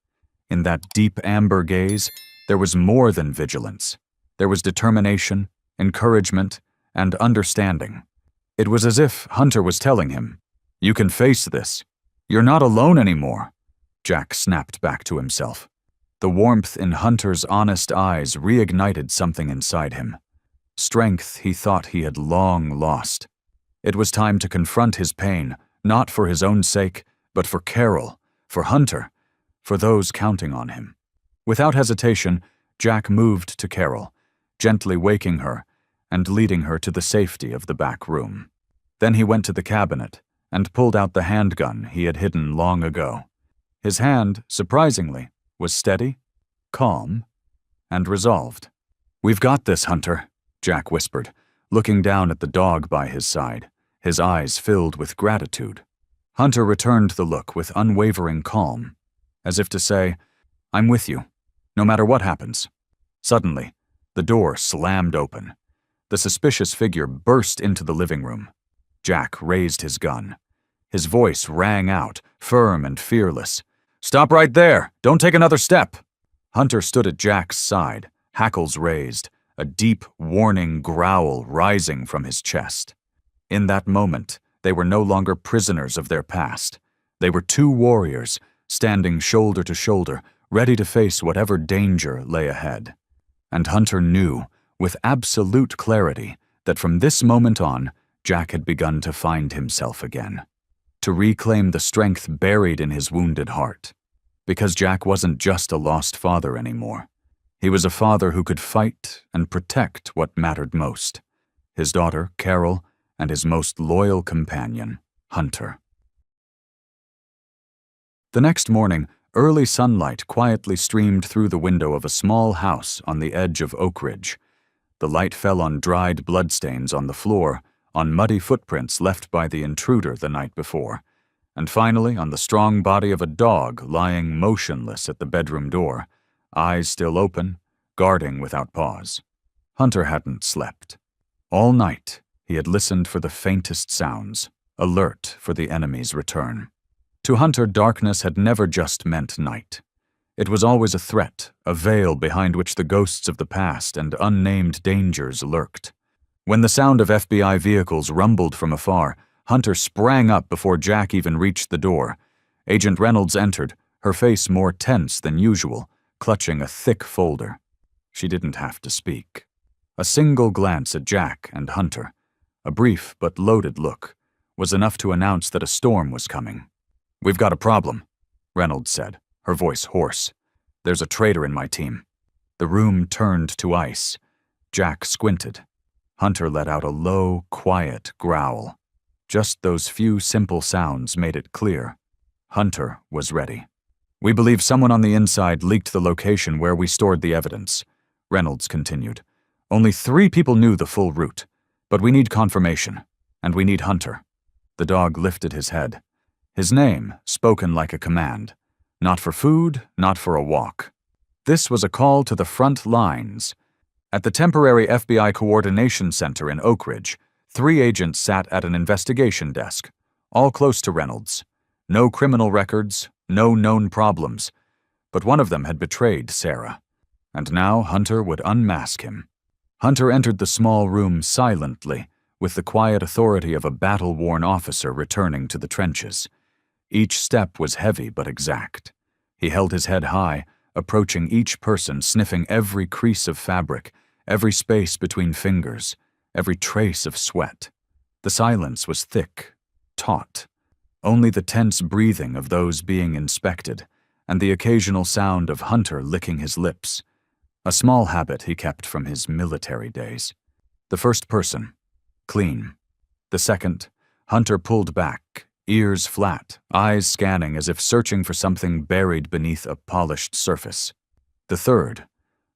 In that deep amber gaze, there was more than vigilance. There was determination, encouragement, and understanding. It was as if Hunter was telling him, "You can face this. You're not alone anymore." Jack snapped back to himself. The warmth in Hunter's honest eyes reignited something inside him. Strength he thought he had long lost. It was time to confront his pain, not for his own sake, but for Carol, for Hunter, for those counting on him. Without hesitation, Jack moved to Carol, gently waking her and leading her to the safety of the back room. Then he went to the cabinet and pulled out the handgun he had hidden long ago. His hand, surprisingly, was steady, calm, and resolved. "We've got this, Hunter," Jack whispered, looking down at the dog by his side, his eyes filled with gratitude. Hunter returned the look with unwavering calm, as if to say, "I'm with you, no matter what happens." Suddenly, the door slammed open. The suspicious figure burst into the living room. Jack raised his gun. His voice rang out, firm and fearless. "Stop right there! Don't take another step!" Hunter stood at Jack's side, hackles raised, a deep, warning growl rising from his chest. In that moment, they were no longer prisoners of their past. They were two warriors, standing shoulder to shoulder, ready to face whatever danger lay ahead. And Hunter knew, with absolute clarity, that from this moment on, Jack had begun to find himself again, to reclaim the strength buried in his wounded heart. Because Jack wasn't just a lost father anymore. He was a father who could fight and protect what mattered most: his daughter, Carol, and his most loyal companion, Hunter. The next morning, early sunlight quietly streamed through the window of a small house on the edge of Oak Ridge. The light fell on dried bloodstains on the floor, on muddy footprints left by the intruder the night before, and finally on the strong body of a dog lying motionless at the bedroom door, eyes still open, guarding without pause. Hunter hadn't slept. All night, he had listened for the faintest sounds, alert for the enemy's return. To Hunter, darkness had never just meant night. It was always a threat, a veil behind which the ghosts of the past and unnamed dangers lurked. When the sound of FBI vehicles rumbled from afar, Hunter sprang up before Jack even reached the door. Agent Reynolds entered, her face more tense than usual, clutching a thick folder. She didn't have to speak. A single glance at Jack and Hunter, a brief but loaded look, was enough to announce that a storm was coming. "We've got a problem," Reynolds said, her voice hoarse. "There's a traitor in my team." The room turned to ice. Jack squinted. Hunter let out a low, quiet growl. Just those few simple sounds made it clear. Hunter was ready. "We believe someone on the inside leaked the location where we stored the evidence," Reynolds continued. "Only 3 people knew the full route, but we need confirmation, and we need Hunter." The dog lifted his head. His name, spoken like a command. Not for food, not for a walk. This was a call to the front lines. At the temporary FBI Coordination Center in Oak Ridge, 3 agents sat at an investigation desk, all close to Reynolds. No criminal records, no known problems. But one of them had betrayed Sarah. And now Hunter would unmask him. Hunter entered the small room silently, with the quiet authority of a battle-worn officer returning to the trenches. Each step was heavy but exact. He held his head high, approaching each person, sniffing every crease of fabric, every space between fingers, every trace of sweat. The silence was thick, taut. Only the tense breathing of those being inspected, and the occasional sound of Hunter licking his lips, a small habit he kept from his military days. The first person, clean. The second, Hunter pulled back, ears flat, eyes scanning as if searching for something buried beneath a polished surface. The third,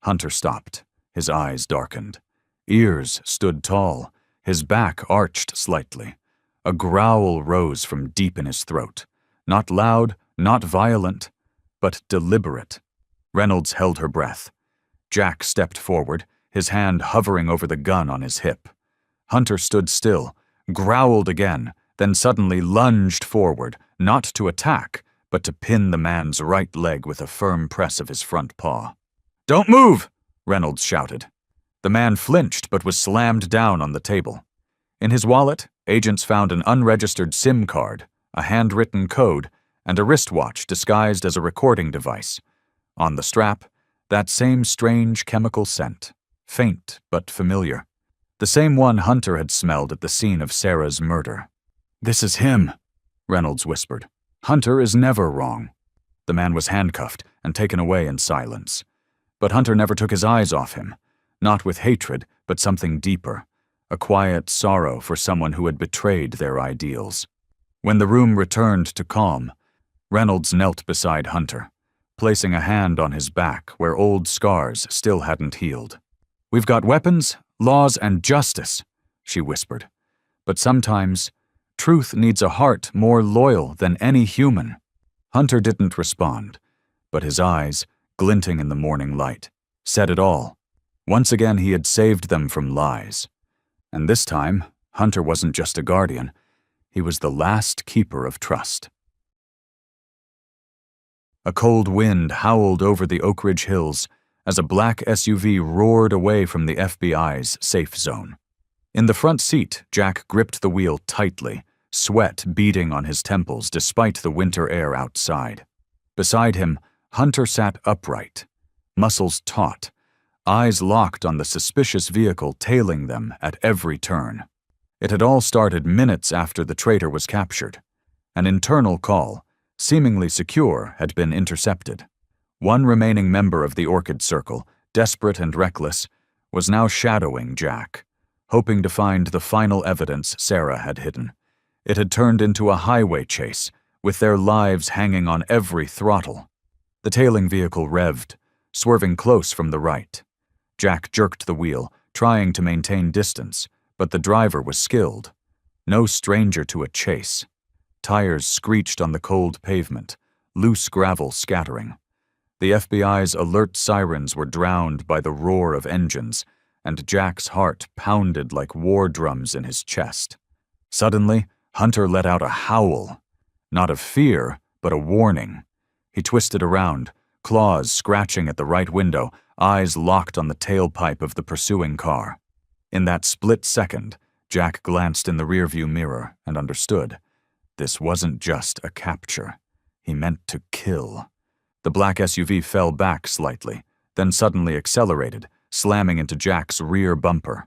Hunter stopped, his eyes darkened. Ears stood tall, his back arched slightly. A growl rose from deep in his throat. Not loud, not violent, but deliberate. Reynolds held her breath. Jack stepped forward, his hand hovering over the gun on his hip. Hunter stood still, growled again, then suddenly lunged forward, not to attack, but to pin the man's right leg with a firm press of his front paw. "Don't move!" Reynolds shouted. The man flinched but was slammed down on the table. In his wallet, agents found an unregistered SIM card, a handwritten code, and a wristwatch disguised as a recording device. On the strap, that same strange chemical scent, faint but familiar. The same one Hunter had smelled at the scene of Sarah's murder. "This is him," Reynolds whispered. "Hunter is never wrong." The man was handcuffed and taken away in silence. But Hunter never took his eyes off him, not with hatred, but something deeper, a quiet sorrow for someone who had betrayed their ideals. When the room returned to calm, Reynolds knelt beside Hunter, placing a hand on his back where old scars still hadn't healed. "We've got weapons, laws, and justice," she whispered. "But sometimes, truth needs a heart more loyal than any human." Hunter didn't respond, but his eyes, glinting in the morning light, said it all. Once again he had saved them from lies. And this time, Hunter wasn't just a guardian, he was the last keeper of trust. A cold wind howled over the Oak Ridge Hills as a black SUV roared away from the FBI's safe zone. In the front seat, Jack gripped the wheel tightly, sweat beading on his temples despite the winter air outside. Beside him, Hunter sat upright, muscles taut, eyes locked on the suspicious vehicle tailing them at every turn. It had all started minutes after the traitor was captured. An internal call, seemingly secure, had been intercepted. One remaining member of the Orchid Circle, desperate and reckless, was now shadowing Jack, hoping to find the final evidence Sarah had hidden. It had turned into a highway chase, with their lives hanging on every throttle. The tailing vehicle revved, swerving close from the right. Jack jerked the wheel, trying to maintain distance, but the driver was skilled. No stranger to a chase. Tires screeched on the cold pavement, loose gravel scattering. The FBI's alert sirens were drowned by the roar of engines, and Jack's heart pounded like war drums in his chest. Suddenly, Hunter let out a howl. Not of fear, but a warning. He twisted around, claws scratching at the right window, eyes locked on the tailpipe of the pursuing car. In that split second, Jack glanced in the rearview mirror and understood. This wasn't just a capture. He meant to kill. The black SUV fell back slightly, then suddenly accelerated, slamming into Jack's rear bumper.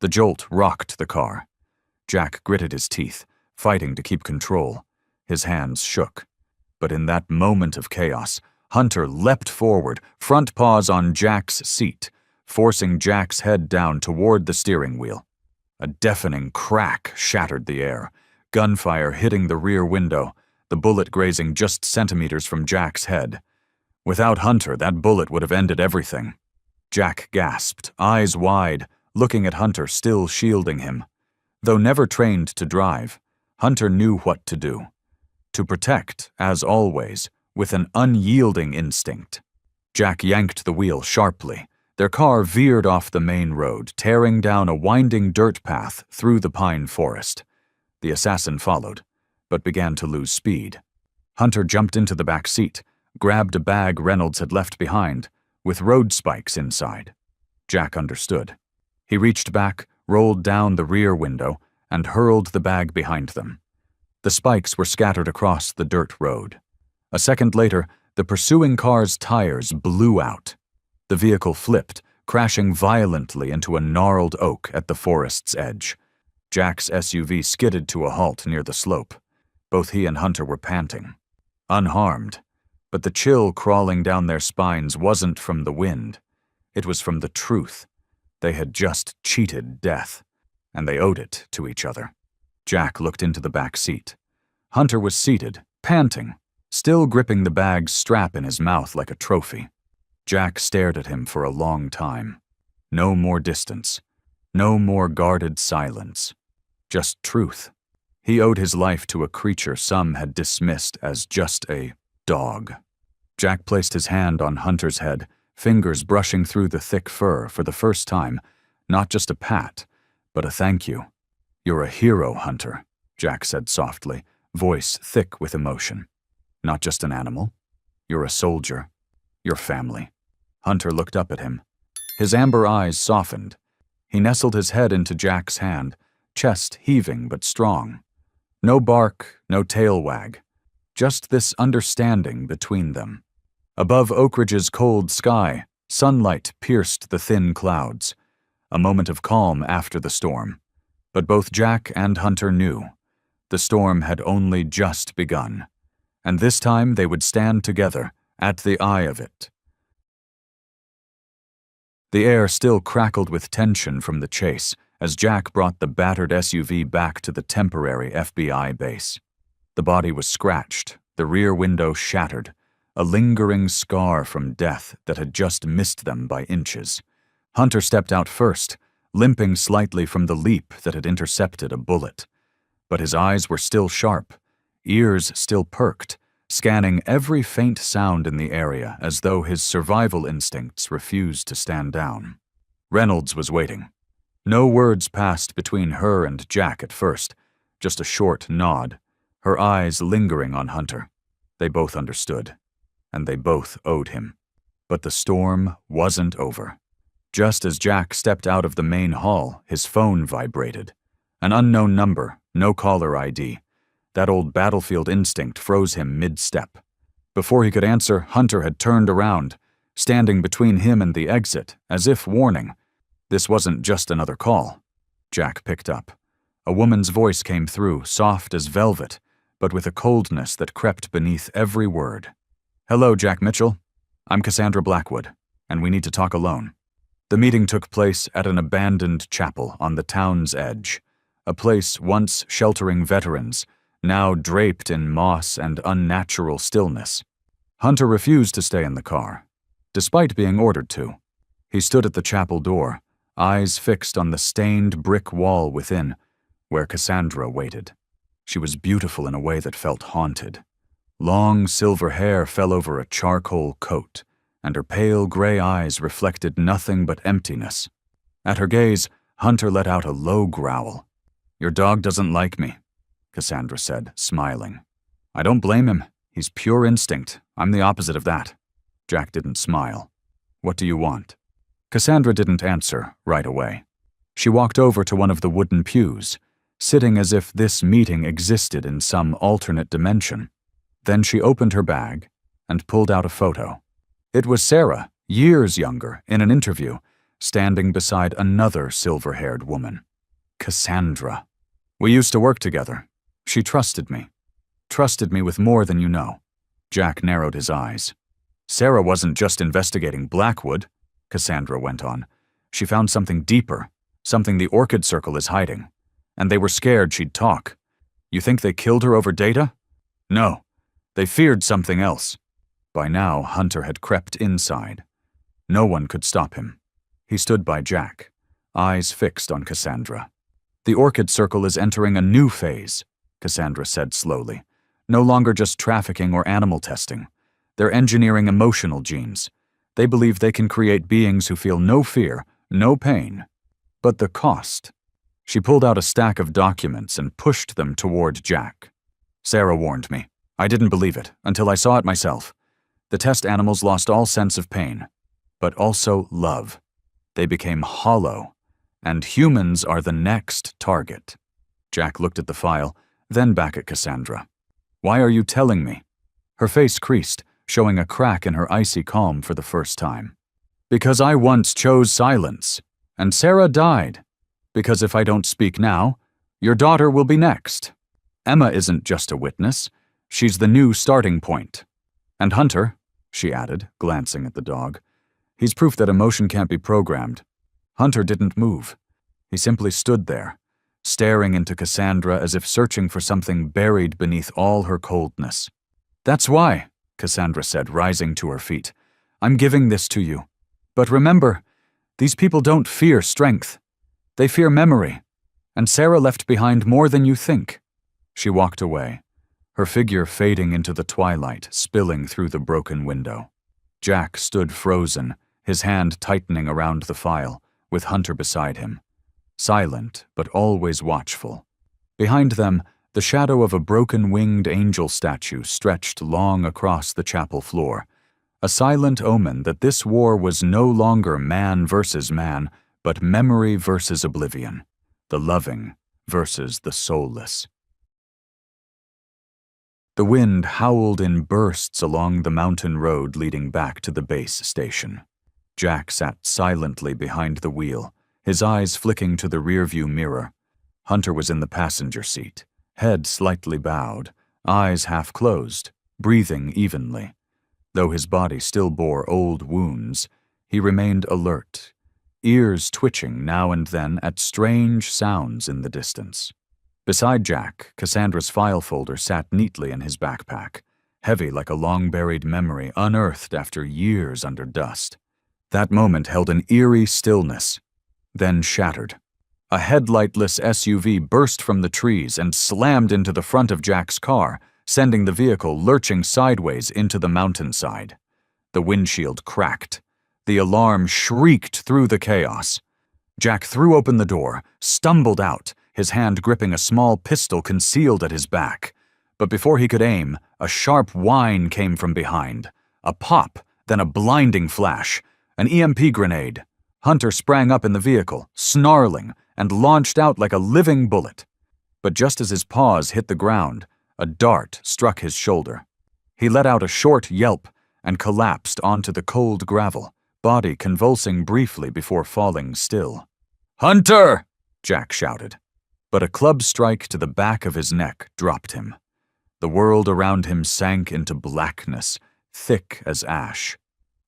The jolt rocked the car. Jack gritted his teeth, fighting to keep control. His hands shook. But in that moment of chaos, Hunter leapt forward, front paws on Jack's seat, forcing Jack's head down toward the steering wheel. A deafening crack shattered the air, gunfire hitting the rear window, the bullet grazing just centimeters from Jack's head. Without Hunter, that bullet would have ended everything. Jack gasped, eyes wide, looking at Hunter still shielding him. Though never trained to drive, Hunter knew what to do. To protect, as always, with an unyielding instinct. Jack yanked the wheel sharply. Their car veered off the main road, tearing down a winding dirt path through the pine forest. The assassin followed, but began to lose speed. Hunter jumped into the back seat, grabbed a bag Reynolds had left behind, with road spikes inside. Jack understood. He reached back, rolled down the rear window, and hurled the bag behind them. The spikes were scattered across the dirt road. A second later, the pursuing car's tires blew out. The vehicle flipped, crashing violently into a gnarled oak at the forest's edge. Jack's SUV skidded to a halt near the slope. Both he and Hunter were panting. Unharmed, but the chill crawling down their spines wasn't from the wind. It was from the truth. They had just cheated death, and they owed it to each other. Jack looked into the back seat. Hunter was seated, panting, still gripping the bag's strap in his mouth like a trophy. Jack stared at him for a long time. No more distance. No more guarded silence. Just truth. He owed his life to a creature some had dismissed as just a dog. Jack placed his hand on Hunter's head, fingers brushing through the thick fur for the first time, not just a pat, but a thank you. "You're a hero, Hunter," Jack said softly, voice thick with emotion. "Not just an animal. You're a soldier. Your family." Hunter looked up at him. His amber eyes softened. He nestled his head into Jack's hand, chest heaving but strong. No bark, no tail wag. Just this understanding between them. Above Oak Ridge's cold sky, sunlight pierced the thin clouds. A moment of calm after the storm. But both Jack and Hunter knew. The storm had only just begun. And this time they would stand together, at the eye of it. The air still crackled with tension from the chase as Jack brought the battered SUV back to the temporary FBI base. The body was scratched, the rear window shattered, a lingering scar from death that had just missed them by inches. Hunter stepped out first, limping slightly from the leap that had intercepted a bullet. But his eyes were still sharp, ears still perked, scanning every faint sound in the area as though his survival instincts refused to stand down. Reynolds was waiting. No words passed between her and Jack at first, just a short nod, her eyes lingering on Hunter. They both understood, and they both owed him. But the storm wasn't over. Just as Jack stepped out of the main hall, his phone vibrated. An unknown number, no caller ID. That old battlefield instinct froze him mid-step. Before he could answer, Hunter had turned around, standing between him and the exit, as if warning. This wasn't just another call. Jack picked up. A woman's voice came through, soft as velvet, but with a coldness that crept beneath every word. "Hello, Jack Mitchell. I'm Cassandra Blackwood, and we need to talk alone." The meeting took place at an abandoned chapel on the town's edge, a place once sheltering veterans, now draped in moss and unnatural stillness. Hunter refused to stay in the car, despite being ordered to. He stood at the chapel door, eyes fixed on the stained brick wall within, where Cassandra waited. She was beautiful in a way that felt haunted. Long silver hair fell over a charcoal coat, and her pale gray eyes reflected nothing but emptiness. At her gaze, Hunter let out a low growl. "Your dog doesn't like me," Cassandra said, smiling. "I don't blame him. He's pure instinct. I'm the opposite of that." Jack didn't smile. "What do you want?" Cassandra didn't answer right away. She walked over to one of the wooden pews, sitting as if this meeting existed in some alternate dimension. Then she opened her bag and pulled out a photo. It was Sarah, years younger, in an interview, standing beside another silver-haired woman. Cassandra. "We used to work together. She trusted me. Trusted me with more than you know." Jack narrowed his eyes. "Sarah wasn't just investigating Blackwood," Cassandra went on. "She found something deeper, something the Orchid Circle is hiding. And they were scared she'd talk. You think they killed her over data? No. They feared something else." By now, Hunter had crept inside. No one could stop him. He stood by Jack, eyes fixed on Cassandra. "The Orchid Circle is entering a new phase," Cassandra said slowly. "No longer just trafficking or animal testing. They're engineering emotional genes. They believe they can create beings who feel no fear, no pain. But the cost." She pulled out a stack of documents and pushed them toward Jack. "Sarah warned me. I didn't believe it, until I saw it myself. The test animals lost all sense of pain, but also love. They became hollow, and humans are the next target." Jack looked at the file, then back at Cassandra. "Why are you telling me?" Her face creased, showing a crack in her icy calm for the first time. "Because I once chose silence, and Sarah died. Because if I don't speak now, your daughter will be next. Emma isn't just a witness. She's the new starting point. And Hunter," she added, glancing at the dog, "he's proof that emotion can't be programmed." Hunter didn't move. He simply stood there, staring into Cassandra as if searching for something buried beneath all her coldness. "That's why," Cassandra said, rising to her feet. "I'm giving this to you. But remember, these people don't fear strength. They fear memory. And Sarah left behind more than you think." She walked away, her figure fading into the twilight, spilling through the broken window. Jack stood frozen, his hand tightening around the file, with Hunter beside him. Silent, but always watchful. Behind them, the shadow of a broken-winged angel statue stretched long across the chapel floor, a silent omen that this war was no longer man versus man, but memory versus oblivion, the loving versus the soulless. The wind howled in bursts along the mountain road leading back to the base station. Jack sat silently behind the wheel, his eyes flicking to the rearview mirror. Hunter was in the passenger seat, head slightly bowed, eyes half closed, breathing evenly. Though his body still bore old wounds, he remained alert, ears twitching now and then at strange sounds in the distance. Beside Jack, Cassandra's file folder sat neatly in his backpack, heavy like a long-buried memory unearthed after years under dust. That moment held an eerie stillness, then shattered. A headlightless SUV burst from the trees and slammed into the front of Jack's car, sending the vehicle lurching sideways into the mountainside. The windshield cracked. The alarm shrieked through the chaos. Jack threw open the door, stumbled out, his hand gripping a small pistol concealed at his back. But before he could aim, a sharp whine came from behind. A pop, then a blinding flash. An EMP grenade. Hunter sprang up in the vehicle, snarling, and launched out like a living bullet. But just as his paws hit the ground, a dart struck his shoulder. He let out a short yelp and collapsed onto the cold gravel, body convulsing briefly before falling still. "Hunter!" Jack shouted. But a club strike to the back of his neck dropped him. The world around him sank into blackness, thick as ash.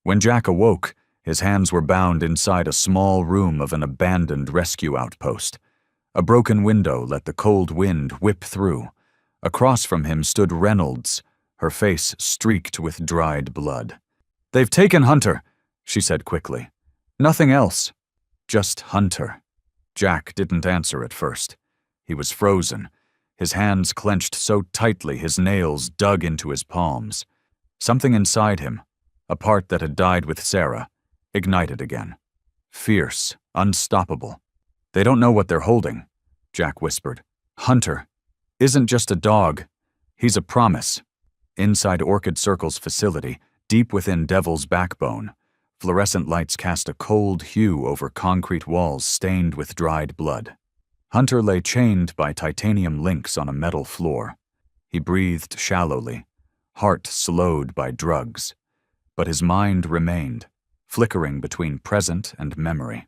When Jack awoke, his hands were bound inside a small room of an abandoned rescue outpost. A broken window let the cold wind whip through. Across from him stood Reynolds, her face streaked with dried blood. "They've taken Hunter," she said quickly. "Nothing else. Just Hunter." Jack didn't answer at first. He was frozen, his hands clenched so tightly his nails dug into his palms. Something inside him, a part that had died with Sarah, ignited again. Fierce, unstoppable. "They don't know what they're holding," Jack whispered. "Hunter isn't just a dog. He's a promise." Inside Orchid Circle's facility, deep within Devil's Backbone, fluorescent lights cast a cold hue over concrete walls stained with dried blood. Hunter lay chained by titanium links on a metal floor. He breathed shallowly, heart slowed by drugs. But his mind remained, flickering between present and memory.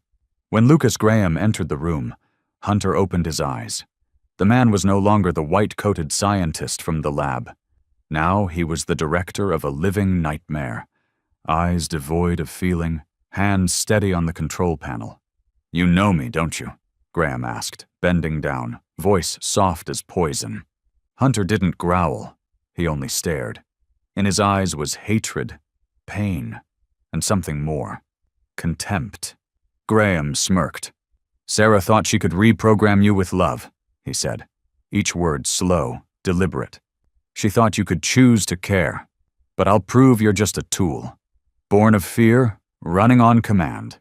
When Lucas Graham entered the room, Hunter opened his eyes. The man was no longer the white-coated scientist from the lab. Now he was the director of a living nightmare. Eyes devoid of feeling, hands steady on the control panel. "You know me, don't you?" Graham asked, bending down, voice soft as poison. Hunter didn't growl. He only stared. In his eyes was hatred, pain, and something more. Contempt. Graham smirked. "Sarah thought she could reprogram you with love," he said, each word slow, deliberate. "She thought you could choose to care. But I'll prove you're just a tool. Born of fear, running on command."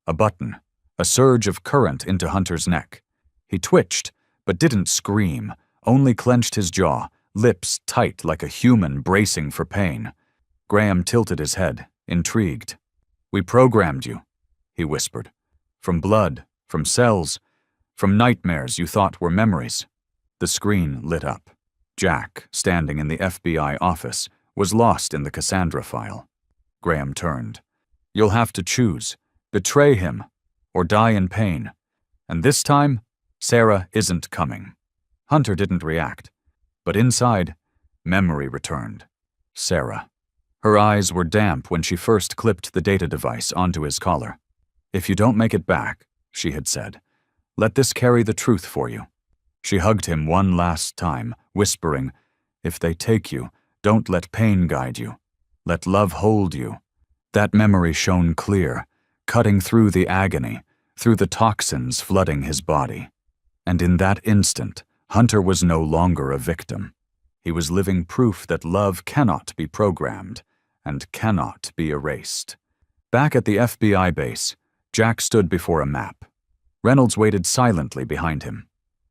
A button, a surge of current into Hunter's neck. He twitched, but didn't scream, only clenched his jaw, lips tight like a human bracing for pain. Graham tilted his head, intrigued. "We programmed you," he whispered. "From blood, from cells, from nightmares you thought were memories." The screen lit up. Jack, standing in the FBI office, was lost in the Cassandra file. Graham turned. "You'll have to choose. Betray him, or die in pain. And this time, Sarah isn't coming." Hunter didn't react. But inside, memory returned. Sarah. Her eyes were damp when she first clipped the data device onto his collar. "If you don't make it back," she had said, "let this carry the truth for you." She hugged him one last time, whispering, "If they take you, don't let pain guide you. Let love hold you." That memory shone clear, cutting through the agony, through the toxins flooding his body. And in that instant, Hunter was no longer a victim. He was living proof that love cannot be programmed and cannot be erased. Back at the FBI base, Jack stood before a map. Reynolds waited silently behind him.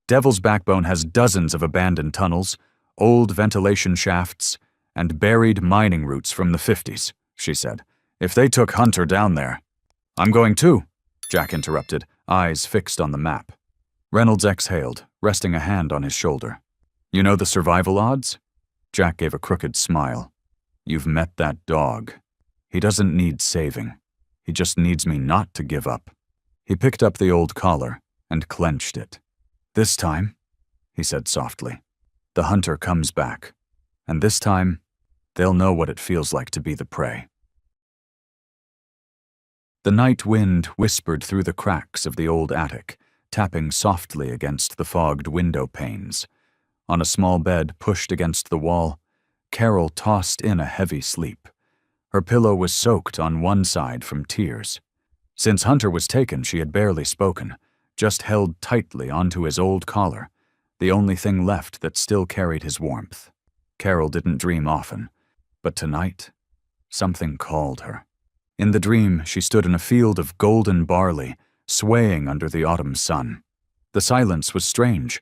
Devil's Backbone has dozens of abandoned tunnels, old ventilation shafts, and buried mining routes from the 50s, she said. If they took Hunter down there— I'm going too, Jack interrupted, eyes fixed on the map. Reynolds exhaled, resting a hand on his shoulder. You know the survival odds? Jack gave a crooked smile. You've met that dog. He doesn't need saving. He just needs me not to give up. He picked up the old collar and clenched it. This time, he said softly, the hunter comes back. And this time, they'll know what it feels like to be the prey. The night wind whispered through the cracks of the old attic, tapping softly against the fogged window panes. On a small bed pushed against the wall, Carol tossed in a heavy sleep. Her pillow was soaked on one side from tears. Since Hunter was taken, she had barely spoken, just held tightly onto his old collar, the only thing left that still carried his warmth. Carol didn't dream often, but tonight, something called her. In the dream, she stood in a field of golden barley, swaying under the autumn sun. The silence was strange,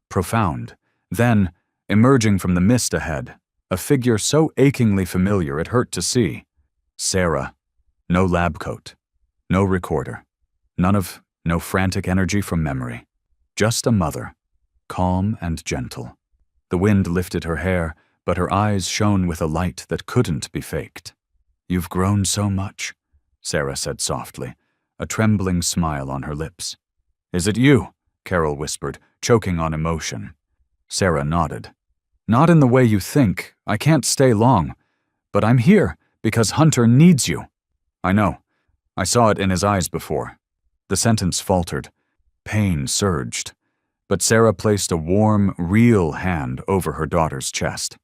profound. Then, emerging from the mist ahead, a figure so achingly familiar it hurt to see. Sarah. No lab coat. No recorder. No frantic energy from memory. Just a mother, calm and gentle. The wind lifted her hair, but her eyes shone with a light that couldn't be faked. You've grown so much, Sarah said softly, a trembling smile on her lips. Is it you? Carol whispered, choking on emotion. Sarah nodded. Not in the way you think. I can't stay long. But I'm here because Hunter needs you. I know. I saw it in his eyes before. The sentence faltered. Pain surged. But Sarah placed a warm, real hand over her daughter's chest.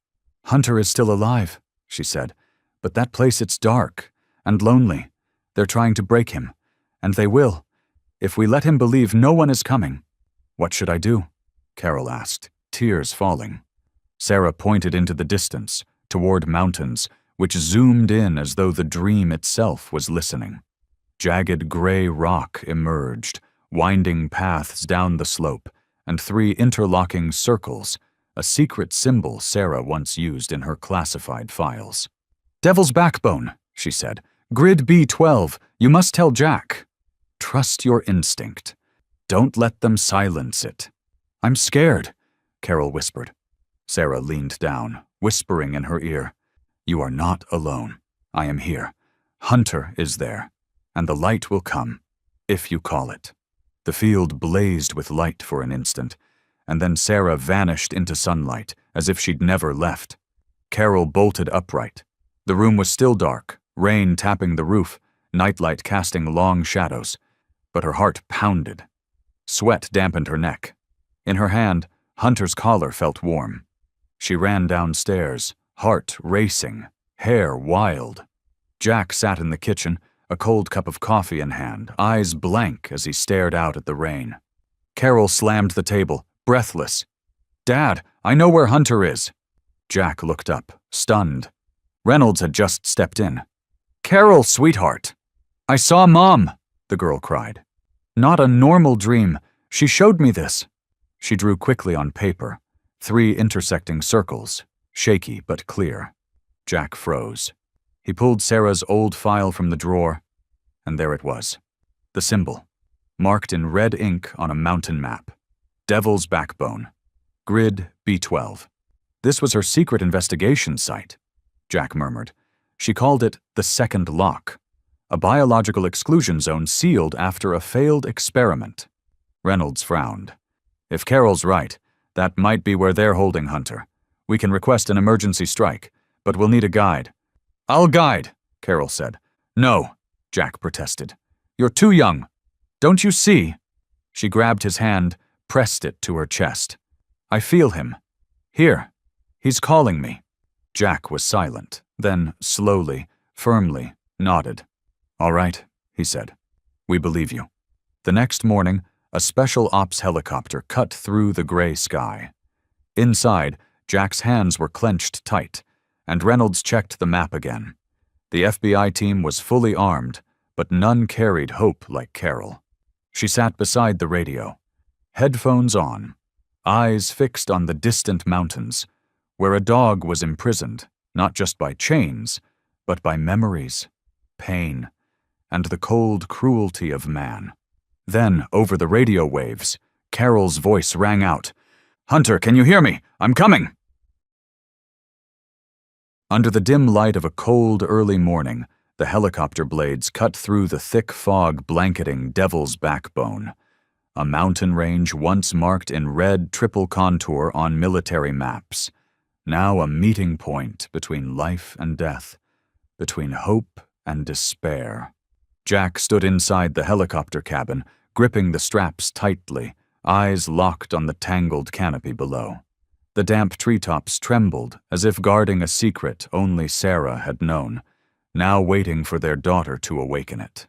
Hunter is still alive, she said. But that place, it's dark and lonely. They're trying to break him. And they will, if we let him believe no one is coming. What should I do? Carol asked, tears falling. Sarah pointed into the distance, toward mountains, which zoomed in as though the dream itself was listening. Jagged gray rock emerged, winding paths down the slope, and 3 interlocking circles, a secret symbol Sarah once used in her classified files. Devil's Backbone, she said. Grid B12, you must tell Jack. Trust your instinct. Don't let them silence it. I'm scared, Carol whispered. Sarah leaned down, whispering in her ear. You are not alone. I am here. Hunter is there. And the light will come, if you call it. The field blazed with light for an instant, and then Sarah vanished into sunlight, as if she'd never left. Carol bolted upright. The room was still dark, rain tapping the roof, nightlight casting long shadows, but her heart pounded. Sweat dampened her neck. In her hand, Hunter's collar felt warm. She ran downstairs, heart racing, hair wild. Jack sat in the kitchen, a cold cup of coffee in hand, eyes blank as he stared out at the rain. Carol slammed the table, breathless. Dad, I know where Hunter is. Jack looked up, stunned. Reynolds had just stepped in. Carol, sweetheart. I saw Mom, the girl cried. Not a normal dream. She showed me this. She drew quickly on paper, 3 intersecting circles, shaky but clear. Jack froze. He pulled Sarah's old file from the drawer, and there it was. The symbol, marked in red ink on a mountain map. Devil's Backbone. Grid B12. This was her secret investigation site, Jack murmured. She called it the Second Lock, a biological exclusion zone sealed after a failed experiment. Reynolds frowned. If Carol's right, that might be where they're holding Hunter. We can request an emergency strike, but we'll need a guide. I'll guide, Carol said. No, Jack protested. You're too young. Don't you see? She grabbed his hand, pressed it to her chest. I feel him. Here. He's calling me. Jack was silent, then slowly, firmly, nodded. All right, he said. We believe you. The next morning, a special ops helicopter cut through the gray sky. Inside, Jack's hands were clenched tight, and Reynolds checked the map again. The FBI team was fully armed, but none carried hope like Carol. She sat beside the radio, headphones on, eyes fixed on the distant mountains, where a dog was imprisoned, not just by chains, but by memories, pain, and the cold cruelty of man. Then, over the radio waves, Carol's voice rang out, "Hunter, can you hear me? I'm coming!" Under the dim light of a cold, early morning, the helicopter blades cut through the thick fog blanketing Devil's Backbone, a mountain range once marked in red triple contour on military maps, now a meeting point between life and death, between hope and despair. Jack stood inside the helicopter cabin, gripping the straps tightly, eyes locked on the tangled canopy below. The damp treetops trembled as if guarding a secret only Sarah had known, now waiting for their daughter to awaken it.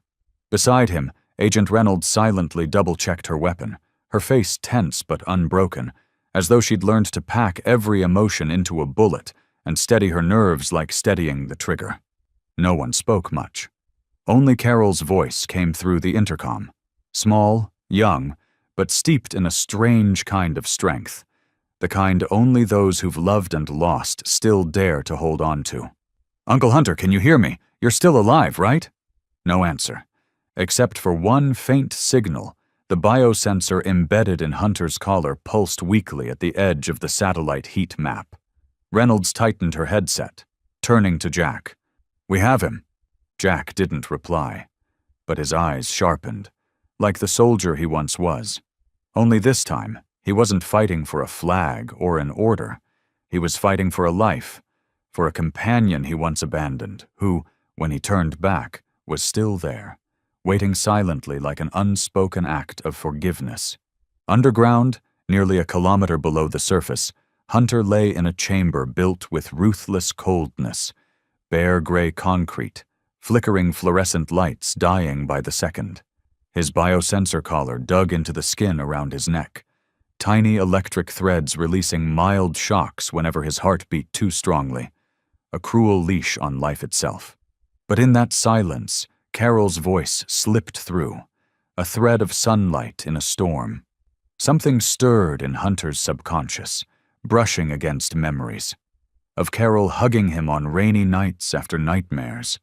Beside him, Agent Reynolds silently double-checked her weapon, her face tense but unbroken, as though she'd learned to pack every emotion into a bullet and steady her nerves like steadying the trigger. No one spoke much. Only Carol's voice came through the intercom, small, young, but steeped in a strange kind of strength, the kind only those who've loved and lost still dare to hold on to. "Uncle Hunter, can you hear me? You're still alive, right?" No answer. Except for one faint signal, the biosensor embedded in Hunter's collar pulsed weakly at the edge of the satellite heat map. Reynolds tightened her headset, turning to Jack. "We have him." Jack didn't reply, but his eyes sharpened, like the soldier he once was. Only this time, he wasn't fighting for a flag or an order. He was fighting for a life, for a companion he once abandoned, who, when he turned back, was still there, waiting silently like an unspoken act of forgiveness. Underground, nearly a kilometer below the surface, Hunter lay in a chamber built with ruthless coldness, bare gray concrete, flickering fluorescent lights dying by the second. His biosensor collar dug into the skin around his neck, tiny electric threads releasing mild shocks whenever his heart beat too strongly, a cruel leash on life itself. But in that silence, Carol's voice slipped through, a thread of sunlight in a storm. Something stirred in Hunter's subconscious, brushing against memories. Of Carol hugging him on rainy nights after nightmares.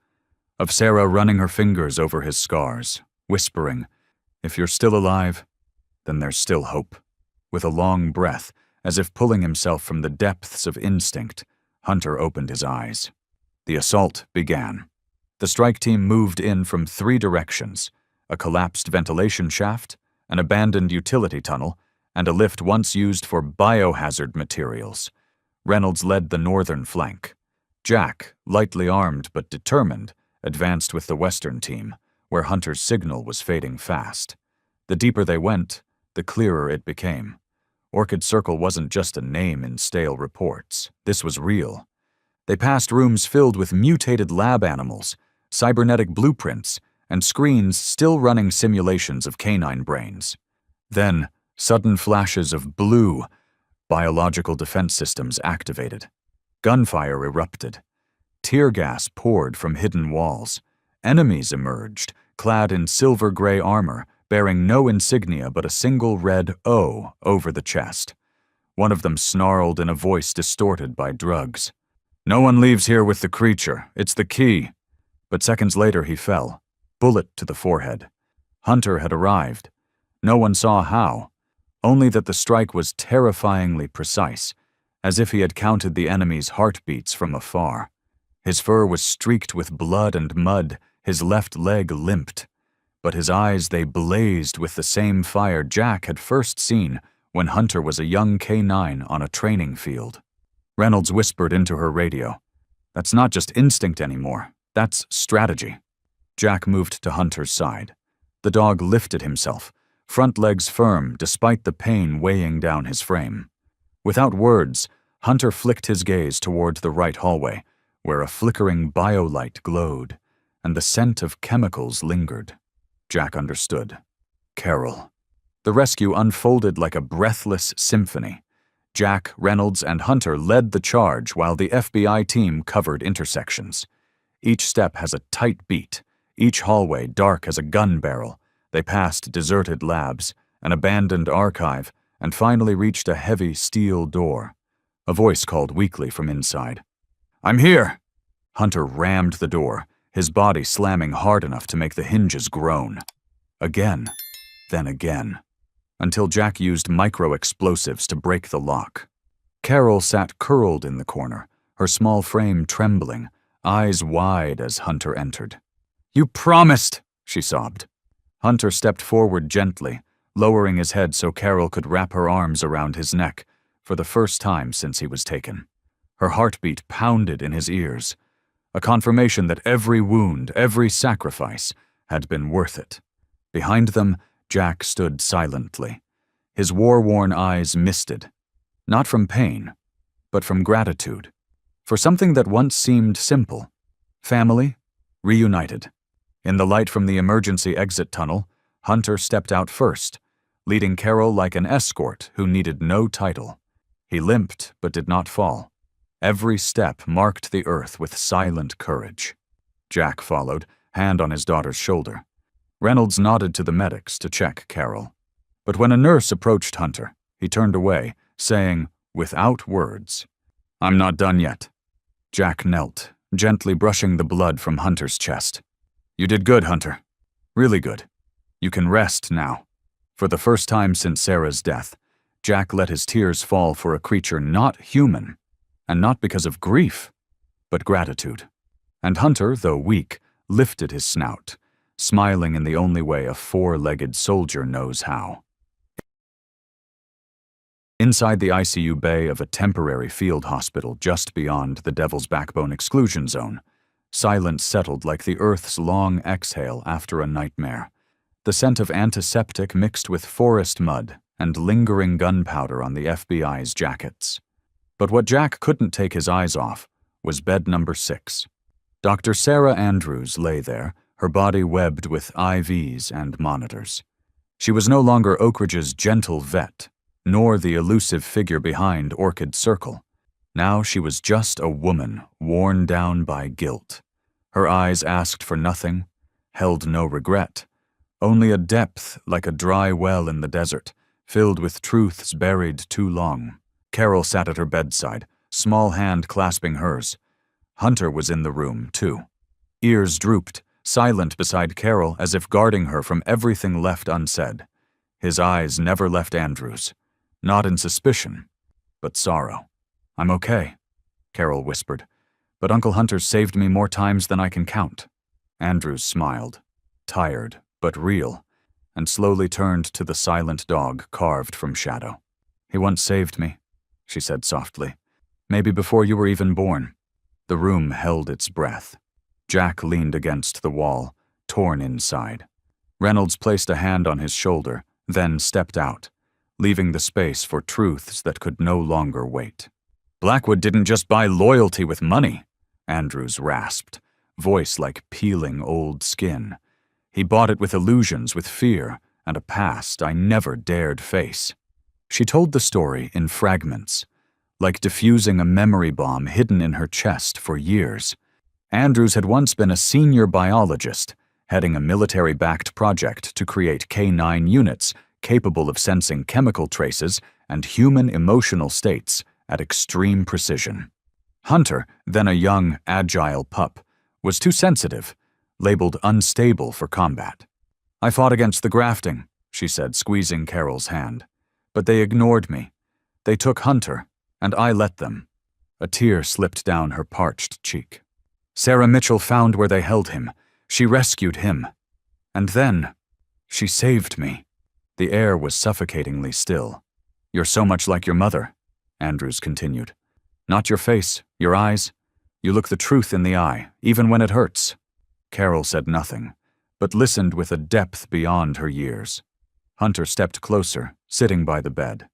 Of Sarah running her fingers over his scars, whispering, "If you're still alive, then there's still hope." With a long breath, as if pulling himself from the depths of instinct, Hunter opened his eyes. The assault began. The strike team moved in from 3 directions: a collapsed ventilation shaft, an abandoned utility tunnel, and a lift once used for biohazard materials. Reynolds led the northern flank. Jack, lightly armed but determined, advanced with the western team, where Hunter's signal was fading fast. The deeper they went, the clearer it became. Orchid Circle wasn't just a name in stale reports. This was real. They passed rooms filled with mutated lab animals, cybernetic blueprints, and screens still running simulations of canine brains. Then, sudden flashes of blue, biological defense systems activated. Gunfire erupted. Tear gas poured from hidden walls. Enemies emerged, clad in silver-gray armor, bearing no insignia but a single red O over the chest. One of them snarled in a voice distorted by drugs. "No one leaves here with the creature. It's the key." But seconds later he fell, bullet to the forehead. Hunter had arrived. No one saw how, only that the strike was terrifyingly precise, as if he had counted the enemy's heartbeats from afar. His fur was streaked with blood and mud, his left leg limped. But his eyes, they blazed with the same fire Jack had first seen when Hunter was a young K9 on a training field. Reynolds whispered into her radio, "That's not just instinct anymore, that's strategy." Jack moved to Hunter's side. The dog lifted himself, front legs firm despite the pain weighing down his frame. Without words, Hunter flicked his gaze toward the right hallway, where a flickering biolight glowed, and the scent of chemicals lingered. Jack understood. Carol. The rescue unfolded like a breathless symphony. Jack, Reynolds, and Hunter led the charge while the FBI team covered intersections. Each step has a tight beat, each hallway dark as a gun barrel. They passed deserted labs, an abandoned archive, and finally reached a heavy steel door. A voice called weakly from inside. "I'm here!" Hunter rammed the door, his body slamming hard enough to make the hinges groan. Again, then again, until Jack used micro-explosives to break the lock. Carol sat curled in the corner, her small frame trembling, eyes wide as Hunter entered. "You promised!" she sobbed. Hunter stepped forward gently, lowering his head so Carol could wrap her arms around his neck, for the first time since he was taken. Her heartbeat pounded in his ears, a confirmation that every wound, every sacrifice, had been worth it. Behind them, Jack stood silently, his war-worn eyes misted, not from pain, but from gratitude, for something that once seemed simple. Family, reunited. In the light from the emergency exit tunnel, Hunter stepped out first, leading Carol like an escort who needed no title. He limped but did not fall. Every step marked the earth with silent courage. Jack followed, hand on his daughter's shoulder. Reynolds nodded to the medics to check Carol. But when a nurse approached Hunter, he turned away, saying, without words, "I'm not done yet." Jack knelt, gently brushing the blood from Hunter's chest. "You did good, Hunter. Really good. You can rest now." For the first time since Sarah's death, Jack let his tears fall for a creature not human, and not because of grief, but gratitude. And Hunter, though weak, lifted his snout, smiling in the only way a four-legged soldier knows how. Inside the ICU bay of a temporary field hospital just beyond the Devil's Backbone exclusion zone, silence settled like the Earth's long exhale after a nightmare. The scent of antiseptic mixed with forest mud and lingering gunpowder on the FBI's jackets. But what Jack couldn't take his eyes off was bed number 6. Dr. Sarah Andrews lay there, her body webbed with IVs and monitors. She was no longer Oak Ridge's gentle vet, nor the elusive figure behind Orchid Circle. Now she was just a woman worn down by guilt. Her eyes asked for nothing, held no regret, only a depth like a dry well in the desert, filled with truths buried too long. Carol sat at her bedside, small hand clasping hers. Hunter was in the room, too. Ears drooped, silent beside Carol as if guarding her from everything left unsaid. His eyes never left Andrews, not in suspicion, but sorrow. "I'm okay," Carol whispered, "but Uncle Hunter's saved me more times than I can count." Andrews smiled, tired but real, and slowly turned to the silent dog carved from shadow. "He once saved me," she said softly. "Maybe before you were even born." The room held its breath. Jack leaned against the wall, torn inside. Reynolds placed a hand on his shoulder, then stepped out, leaving the space for truths that could no longer wait. "Blackwood didn't just buy loyalty with money," Andrews rasped, voice like peeling old skin. "He bought it with illusions, with fear, and a past I never dared face." She told the story in fragments, like diffusing a memory bomb hidden in her chest for years. Andrews had once been a senior biologist, heading a military-backed project to create K9 units capable of sensing chemical traces and human emotional states at extreme precision. Hunter, then a young, agile pup, was too sensitive, labeled unstable for combat. "I fought against the grafting," she said, squeezing Carol's hand. "But they ignored me. They took Hunter, and I let them." A tear slipped down her parched cheek. "Sarah Mitchell found where they held him. She rescued him. And then, she saved me." The air was suffocatingly still. "You're so much like your mother," Andrews continued. "Not your face, your eyes. You look the truth in the eye, even when it hurts." Carol said nothing, but listened with a depth beyond her years. Hunter stepped closer, sitting by the bed.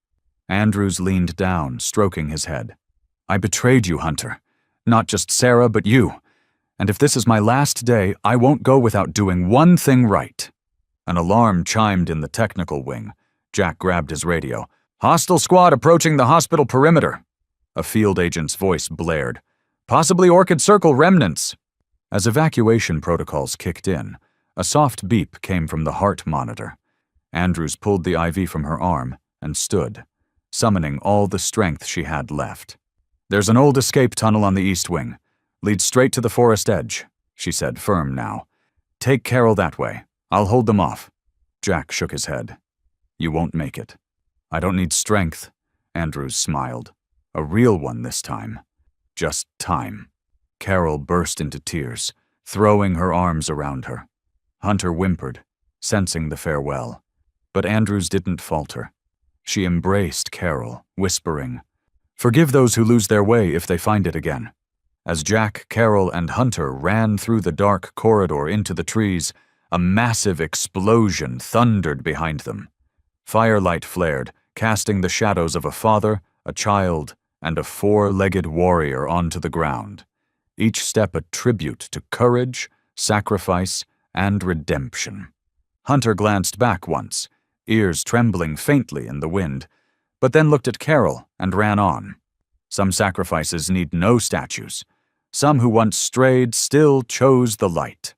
Andrews leaned down, stroking his head. "I betrayed you, Hunter. Not just Sarah, but you. And if this is my last day, I won't go without doing one thing right." An alarm chimed in the technical wing. Jack grabbed his radio. "Hostile squad approaching the hospital perimeter." A field agent's voice blared. "Possibly Orchid Circle remnants." As evacuation protocols kicked in, a soft beep came from the heart monitor. Andrews pulled the IV from her arm and stood, summoning all the strength she had left. "There's an old escape tunnel on the east wing. Leads straight to the forest edge," she said, firm now. "Take Carol that way. I'll hold them off." Jack shook his head. "You won't make it." "I don't need strength," Andrews smiled. "A real one this time. Just time." Carol burst into tears, throwing her arms around her. Hunter whimpered, sensing the farewell. But Andrews didn't falter. She embraced Carol, whispering, "Forgive those who lose their way if they find it again." As Jack, Carol, and Hunter ran through the dark corridor into the trees, a massive explosion thundered behind them. Firelight flared, casting the shadows of a father, a child, and a four-legged warrior onto the ground, each step a tribute to courage, sacrifice, and redemption. Hunter glanced back once, ears trembling faintly in the wind, but then looked at Carol and ran on. Some sacrifices need no statues. Some who once strayed still chose the light.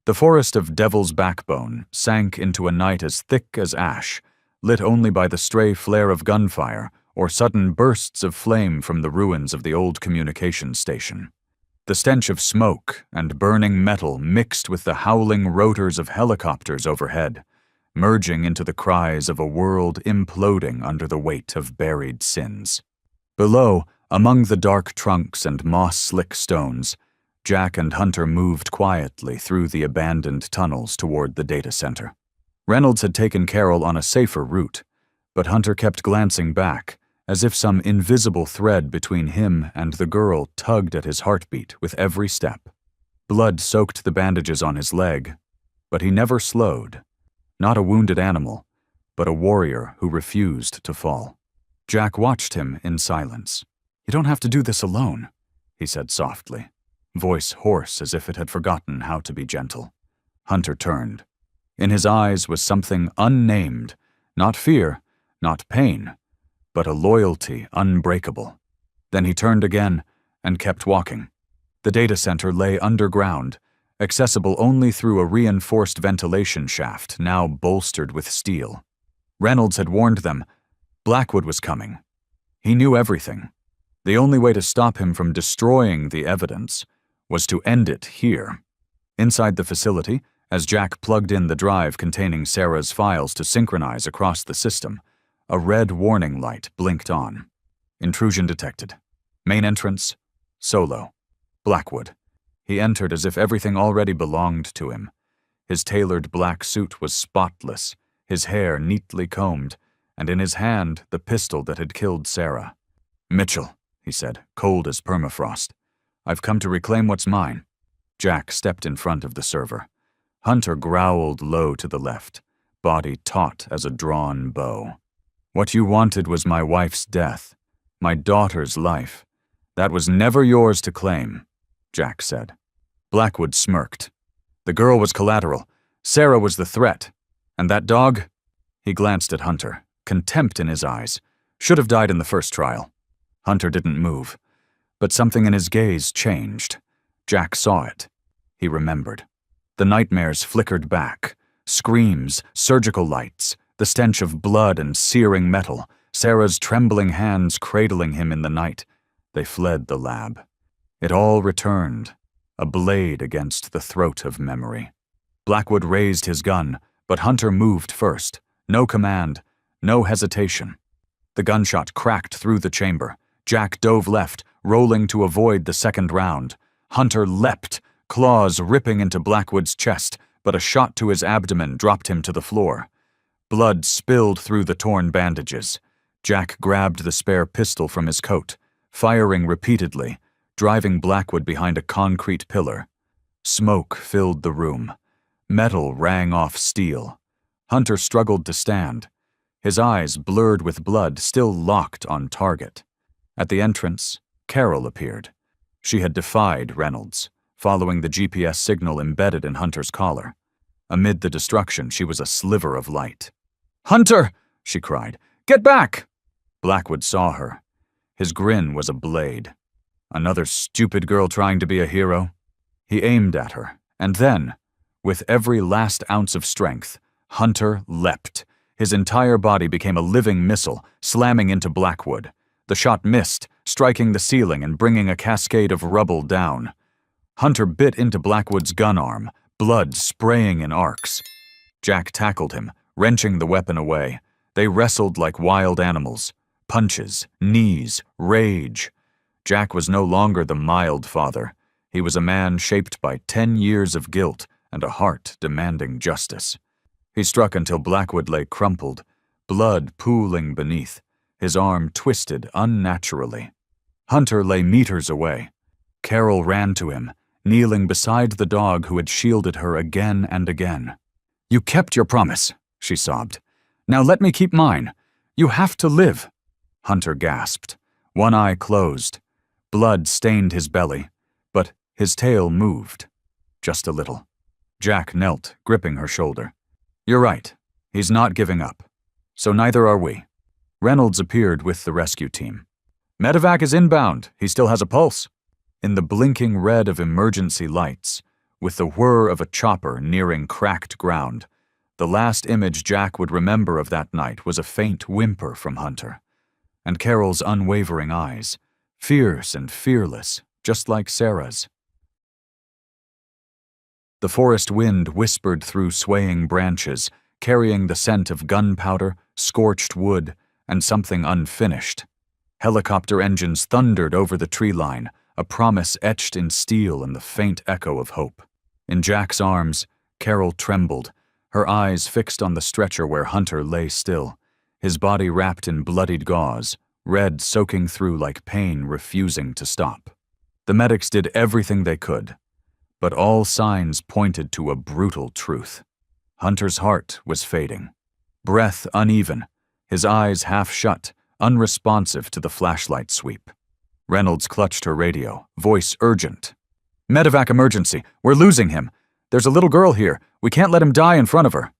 The forest of Devil's Backbone sank into a night as thick as ash, lit only by the stray flare of gunfire or sudden bursts of flame from the ruins of the old communications station. The stench of smoke and burning metal mixed with the howling rotors of helicopters overhead, merging into the cries of a world imploding under the weight of buried sins. Below, among the dark trunks and moss-slick stones, Jack and Hunter moved quietly through the abandoned tunnels toward the data center. Reynolds had taken Carol on a safer route, but Hunter kept glancing back, as if some invisible thread between him and the girl tugged at his heartbeat with every step. Blood soaked the bandages on his leg, but he never slowed. Not a wounded animal, but a warrior who refused to fall. Jack watched him in silence. "You don't have to do this alone," he said softly, voice hoarse as if it had forgotten how to be gentle. Hunter turned. In his eyes was something unnamed, not fear, not pain, but a loyalty unbreakable. Then he turned again and kept walking. The data center lay underground, accessible only through a reinforced ventilation shaft now bolstered with steel. Reynolds had warned them. Blackwood was coming. He knew everything. The only way to stop him from destroying the evidence was to end it here. Inside the facility, as Jack plugged in the drive containing Sarah's files to synchronize across the system, a red warning light blinked on. Intrusion detected. Main entrance, solo. Blackwood. He entered as if everything already belonged to him. His tailored black suit was spotless, his hair neatly combed, and in his hand the pistol that had killed Sarah. "Mitchell," he said, cold as permafrost. "I've come to reclaim what's mine." Jack stepped in front of the server. Hunter growled low to the left, body taut as a drawn bow. "What you wanted was my wife's death, my daughter's life. That was never yours to claim," Jack said. Blackwood smirked. "The girl was collateral. Sarah was the threat. And that dog?" He glanced at Hunter, contempt in his eyes. "Should have died in the first trial." Hunter didn't move, but something in his gaze changed. Jack saw it. He remembered. The nightmares flickered back. Screams, surgical lights, the stench of blood and searing metal, Sarah's trembling hands cradling him in the night. They fled the lab. It all returned, a blade against the throat of memory. Blackwood raised his gun, but Hunter moved first. No command, no hesitation. The gunshot cracked through the chamber. Jack dove left, rolling to avoid the second round. Hunter leapt, claws ripping into Blackwood's chest, but a shot to his abdomen dropped him to the floor. Blood spilled through the torn bandages. Jack grabbed the spare pistol from his coat, firing repeatedly, driving Blackwood behind a concrete pillar. Smoke filled the room. Metal rang off steel. Hunter struggled to stand. His eyes, blurred with blood, still locked on target. At the entrance, Carol appeared. She had defied Reynolds, following the GPS signal embedded in Hunter's collar. Amid the destruction, she was a sliver of light. "Hunter!" she cried. "Get back!" Blackwood saw her. His grin was a blade. Another stupid girl trying to be a hero. He aimed at her, and then, with every last ounce of strength, Hunter leapt. His entire body became a living missile, slamming into Blackwood. The shot missed, striking the ceiling and bringing a cascade of rubble down. Hunter bit into Blackwood's gun arm, blood spraying in arcs. Jack tackled him, wrenching the weapon away. They wrestled like wild animals. Punches, knees, rage. Jack was no longer the mild father. He was a man shaped by 10 years of guilt and a heart demanding justice. He struck until Blackwood lay crumpled, blood pooling beneath, his arm twisted unnaturally. Hunter lay meters away. Carol ran to him, kneeling beside the dog who had shielded her again and again. "You kept your promise," she sobbed. "Now let me keep mine. You have to live." Hunter gasped. One eye closed. Blood stained his belly, but his tail moved. Just a little. Jack knelt, gripping her shoulder. "You're right. He's not giving up. So neither are we." Reynolds appeared with the rescue team. "Medevac is inbound. He still has a pulse." In the blinking red of emergency lights, with the whir of a chopper nearing cracked ground, the last image Jack would remember of that night was a faint whimper from Hunter. And Carol's unwavering eyes, fierce and fearless, just like Sarah's. The forest wind whispered through swaying branches, carrying the scent of gunpowder, scorched wood, and something unfinished. Helicopter engines thundered over the tree line, a promise etched in steel and the faint echo of hope. In Jack's arms, Carol trembled, her eyes fixed on the stretcher where Hunter lay still, his body wrapped in bloodied gauze, red soaking through like pain refusing to stop. The medics did everything they could, but all signs pointed to a brutal truth. Hunter's heart was fading, breath uneven, his eyes half shut, unresponsive to the flashlight sweep. Reynolds clutched her radio, voice urgent. "Medevac emergency. We're losing him. There's a little girl here. We can't let him die in front of her."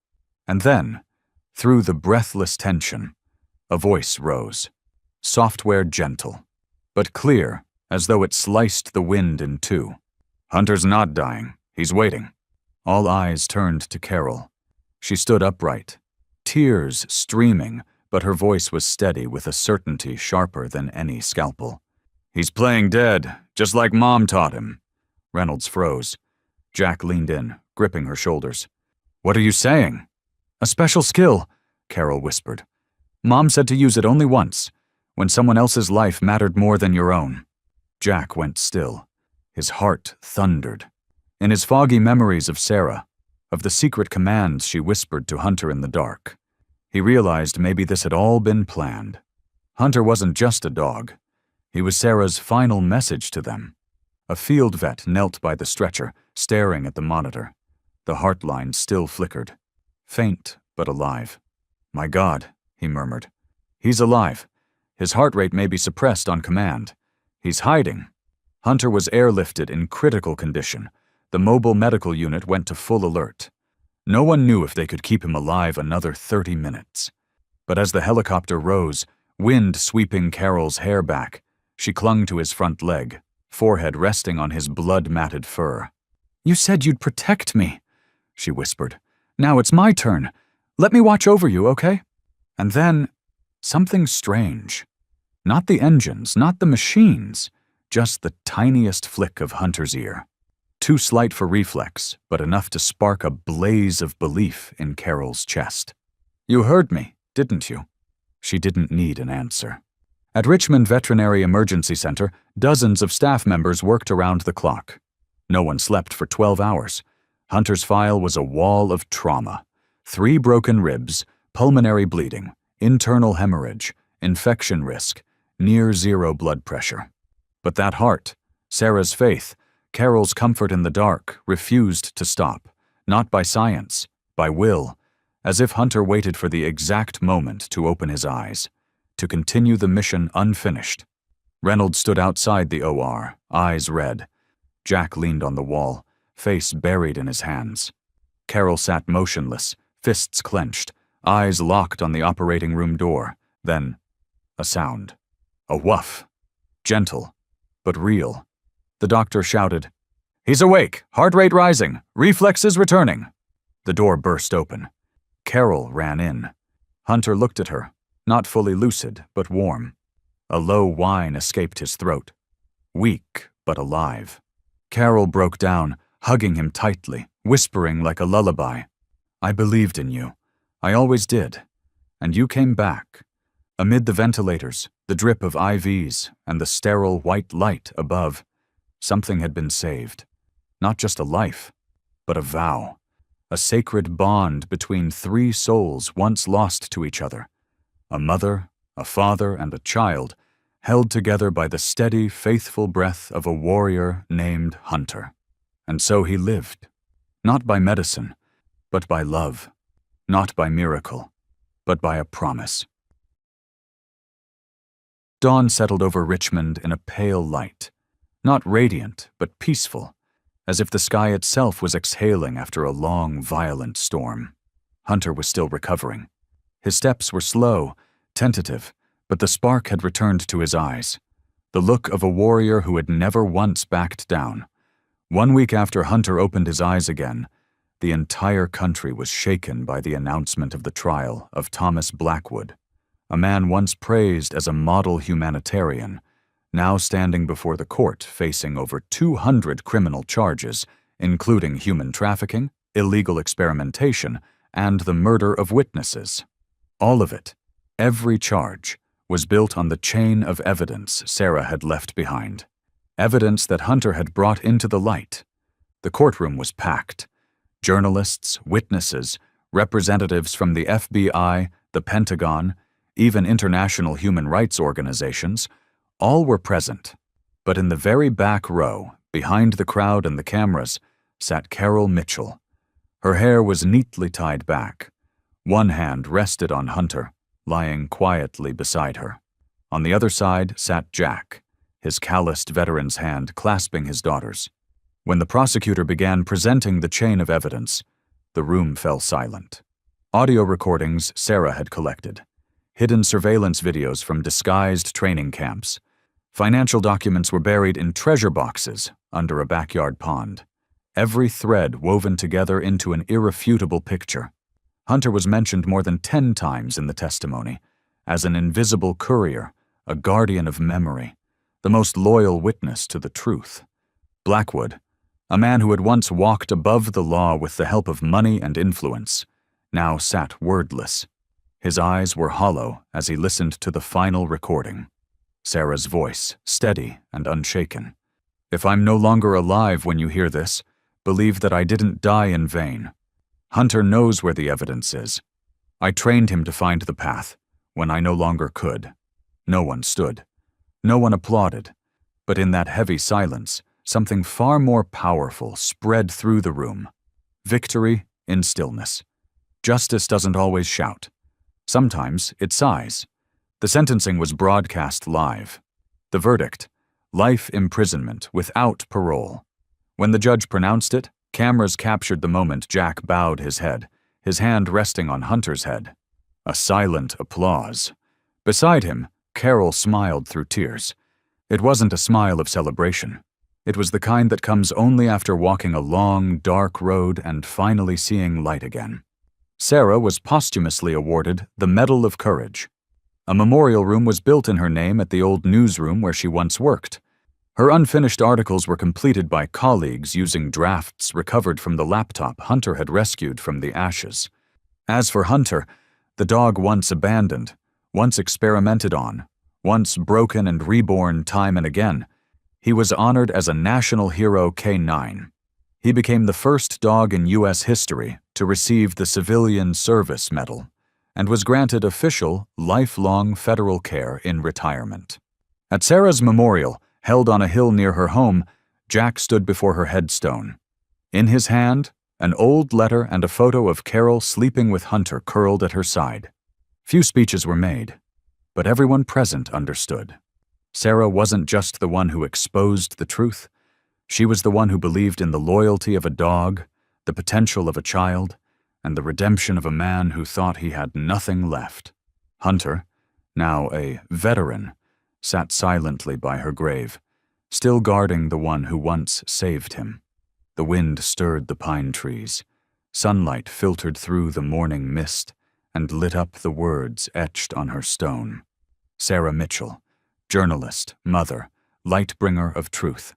And then, through the breathless tension, a voice rose, software gentle, but clear as though it sliced the wind in two. "Hunter's not dying. He's waiting." All eyes turned to Carol. She stood upright, tears streaming, but her voice was steady with a certainty sharper than any scalpel. "He's playing dead, just like Mom taught him." Reynolds froze. Jack leaned in, gripping her shoulders. "What are you saying?" "A special skill," Carol whispered. "Mom said to use it only once, when someone else's life mattered more than your own." Jack went still. His heart thundered. In his foggy memories of Sarah, of the secret commands she whispered to Hunter in the dark, he realized maybe this had all been planned. Hunter wasn't just a dog. He was Sarah's final message to them. A field vet knelt by the stretcher, staring at the monitor. The heart line still flickered. Faint, but alive. "My God," he murmured. "He's alive. His heart rate may be suppressed on command. He's hiding." Hunter was airlifted in critical condition. The mobile medical unit went to full alert. No one knew if they could keep him alive another 30 minutes. But as the helicopter rose, wind sweeping Carol's hair back, she clung to his front leg, forehead resting on his blood-matted fur. "You said you'd protect me," she whispered. "Now it's my turn. Let me watch over you, okay?" And then, something strange. Not the engines, not the machines, just the tiniest flick of Hunter's ear. Too slight for reflex, but enough to spark a blaze of belief in Carol's chest. "You heard me, didn't you?" She didn't need an answer. At Richmond Veterinary Emergency Center, dozens of staff members worked around the clock. No one slept for 12 hours. Hunter's file was a wall of trauma. 3 broken ribs, pulmonary bleeding, internal hemorrhage, infection risk, near zero blood pressure. But that heart, Sarah's faith, Carol's comfort in the dark, refused to stop, not by science, by will, as if Hunter waited for the exact moment to open his eyes, to continue the mission unfinished. Reynolds stood outside the OR, eyes red. Jack leaned on the wall, face buried in his hands. Carol sat motionless, fists clenched, eyes locked on the operating room door. Then, a sound. A woof. Gentle, but real. The doctor shouted, "He's awake, heart rate rising, reflexes returning." The door burst open. Carol ran in. Hunter looked at her, not fully lucid, but warm. A low whine escaped his throat. Weak, but alive. Carol broke down, hugging him tightly, whispering like a lullaby. "I believed in you. I always did. And you came back." Amid the ventilators, the drip of IVs, and the sterile white light above, something had been saved. Not just a life, but a vow. A sacred bond between three souls once lost to each other. A mother, a father, and a child, held together by the steady, faithful breath of a warrior named Hunter. And so he lived. Not by medicine, but by love. Not by miracle, but by a promise. Dawn settled over Richmond in a pale light. Not radiant, but peaceful, as if the sky itself was exhaling after a long, violent storm. Hunter was still recovering. His steps were slow, tentative, but the spark had returned to his eyes. The look of a warrior who had never once backed down. 1 week after Hunter opened his eyes again, the entire country was shaken by the announcement of the trial of Thomas Blackwood, a man once praised as a model humanitarian, now standing before the court facing over 200 criminal charges, including human trafficking, illegal experimentation, and the murder of witnesses. All of it, every charge, was built on the chain of evidence Sarah had left behind. Evidence that Hunter had brought into the light. The courtroom was packed. Journalists, witnesses, representatives from the FBI, the Pentagon, even international human rights organizations, all were present. But in the very back row, behind the crowd and the cameras, sat Carol Mitchell. Her hair was neatly tied back. One hand rested on Hunter, lying quietly beside her. On the other side sat Jack, his calloused veteran's hand clasping his daughter's. When the prosecutor began presenting the chain of evidence, the room fell silent. Audio recordings Sarah had collected, hidden surveillance videos from disguised training camps. Financial documents were buried in treasure boxes under a backyard pond. Every thread woven together into an irrefutable picture. Hunter was mentioned more than 10 times in the testimony, as an invisible courier, a guardian of memory, the most loyal witness to the truth. Blackwood, a man who had once walked above the law with the help of money and influence, now sat wordless. His eyes were hollow as he listened to the final recording. Sarah's voice, steady and unshaken. "If I'm no longer alive when you hear this, believe that I didn't die in vain. Hunter knows where the evidence is. I trained him to find the path when I no longer could." No one stood. No one applauded. But in that heavy silence, something far more powerful spread through the room. Victory in stillness. Justice doesn't always shout. Sometimes it sighs. The sentencing was broadcast live. The verdict: life imprisonment without parole. When the judge pronounced it, cameras captured the moment Jack bowed his head, his hand resting on Hunter's head. A silent applause. Beside him, Carol smiled through tears. It wasn't a smile of celebration. It was the kind that comes only after walking a long, dark road and finally seeing light again. Sarah was posthumously awarded the Medal of Courage. A memorial room was built in her name at the old newsroom where she once worked. Her unfinished articles were completed by colleagues using drafts recovered from the laptop Hunter had rescued from the ashes. As for Hunter, the dog once abandoned, once experimented on, once broken and reborn time and again, he was honored as a National Hero K9. He became the first dog in U.S. history to receive the Civilian Service Medal and was granted official, lifelong federal care in retirement. At Sarah's memorial, held on a hill near her home, Jack stood before her headstone. In his hand, an old letter and a photo of Carol sleeping with Hunter curled at her side. Few speeches were made, but everyone present understood. Sarah wasn't just the one who exposed the truth. She was the one who believed in the loyalty of a dog, the potential of a child, and the redemption of a man who thought he had nothing left. Hunter, now a veteran, sat silently by her grave, still guarding the one who once saved him. The wind stirred the pine trees. Sunlight filtered through the morning mist and lit up the words etched on her stone. Sarah Mitchell, journalist, mother, light-bringer of truth.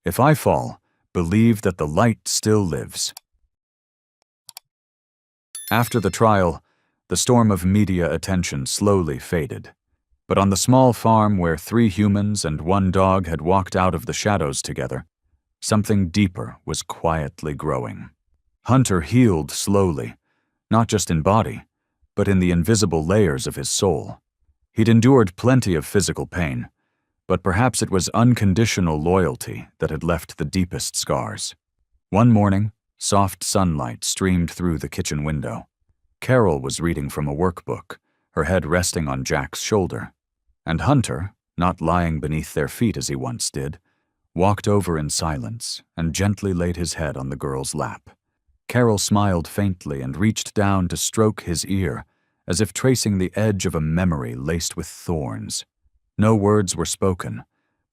If I fall, believe that the light still lives. After the trial, the storm of media attention slowly faded. But on the small farm where 3 humans and 1 dog had walked out of the shadows together, something deeper was quietly growing. Hunter healed slowly, not just in body, but in the invisible layers of his soul. He'd endured plenty of physical pain, but perhaps it was unconditional loyalty that had left the deepest scars. One morning, soft sunlight streamed through the kitchen window. Carol was reading from a workbook, her head resting on Jack's shoulder, and Hunter, not lying beneath their feet as he once did, walked over in silence and gently laid his head on the girl's lap. Carol smiled faintly and reached down to stroke his ear, as if tracing the edge of a memory laced with thorns. No words were spoken,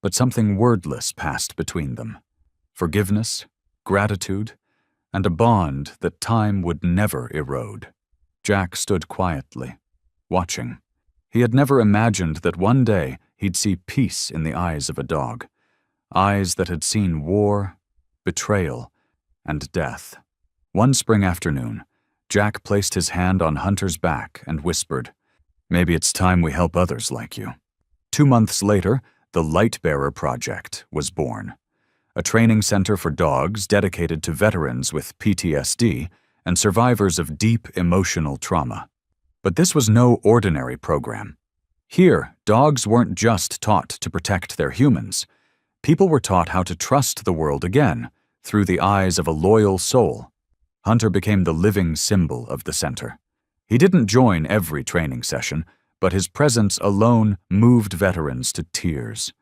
but something wordless passed between them. Forgiveness, gratitude, and a bond that time would never erode. Jack stood quietly, watching. He had never imagined that one day he'd see peace in the eyes of a dog, eyes that had seen war, betrayal, and death. One spring afternoon, Jack placed his hand on Hunter's back and whispered, "Maybe it's time we help others like you." 2 months later, the Lightbearer Project was born, a training center for dogs dedicated to veterans with PTSD and survivors of deep emotional trauma. But this was no ordinary program. Here, dogs weren't just taught to protect their humans. People were taught how to trust the world again through the eyes of a loyal soul. Hunter became the living symbol of the center. He didn't join every training session, but his presence alone moved veterans to tears.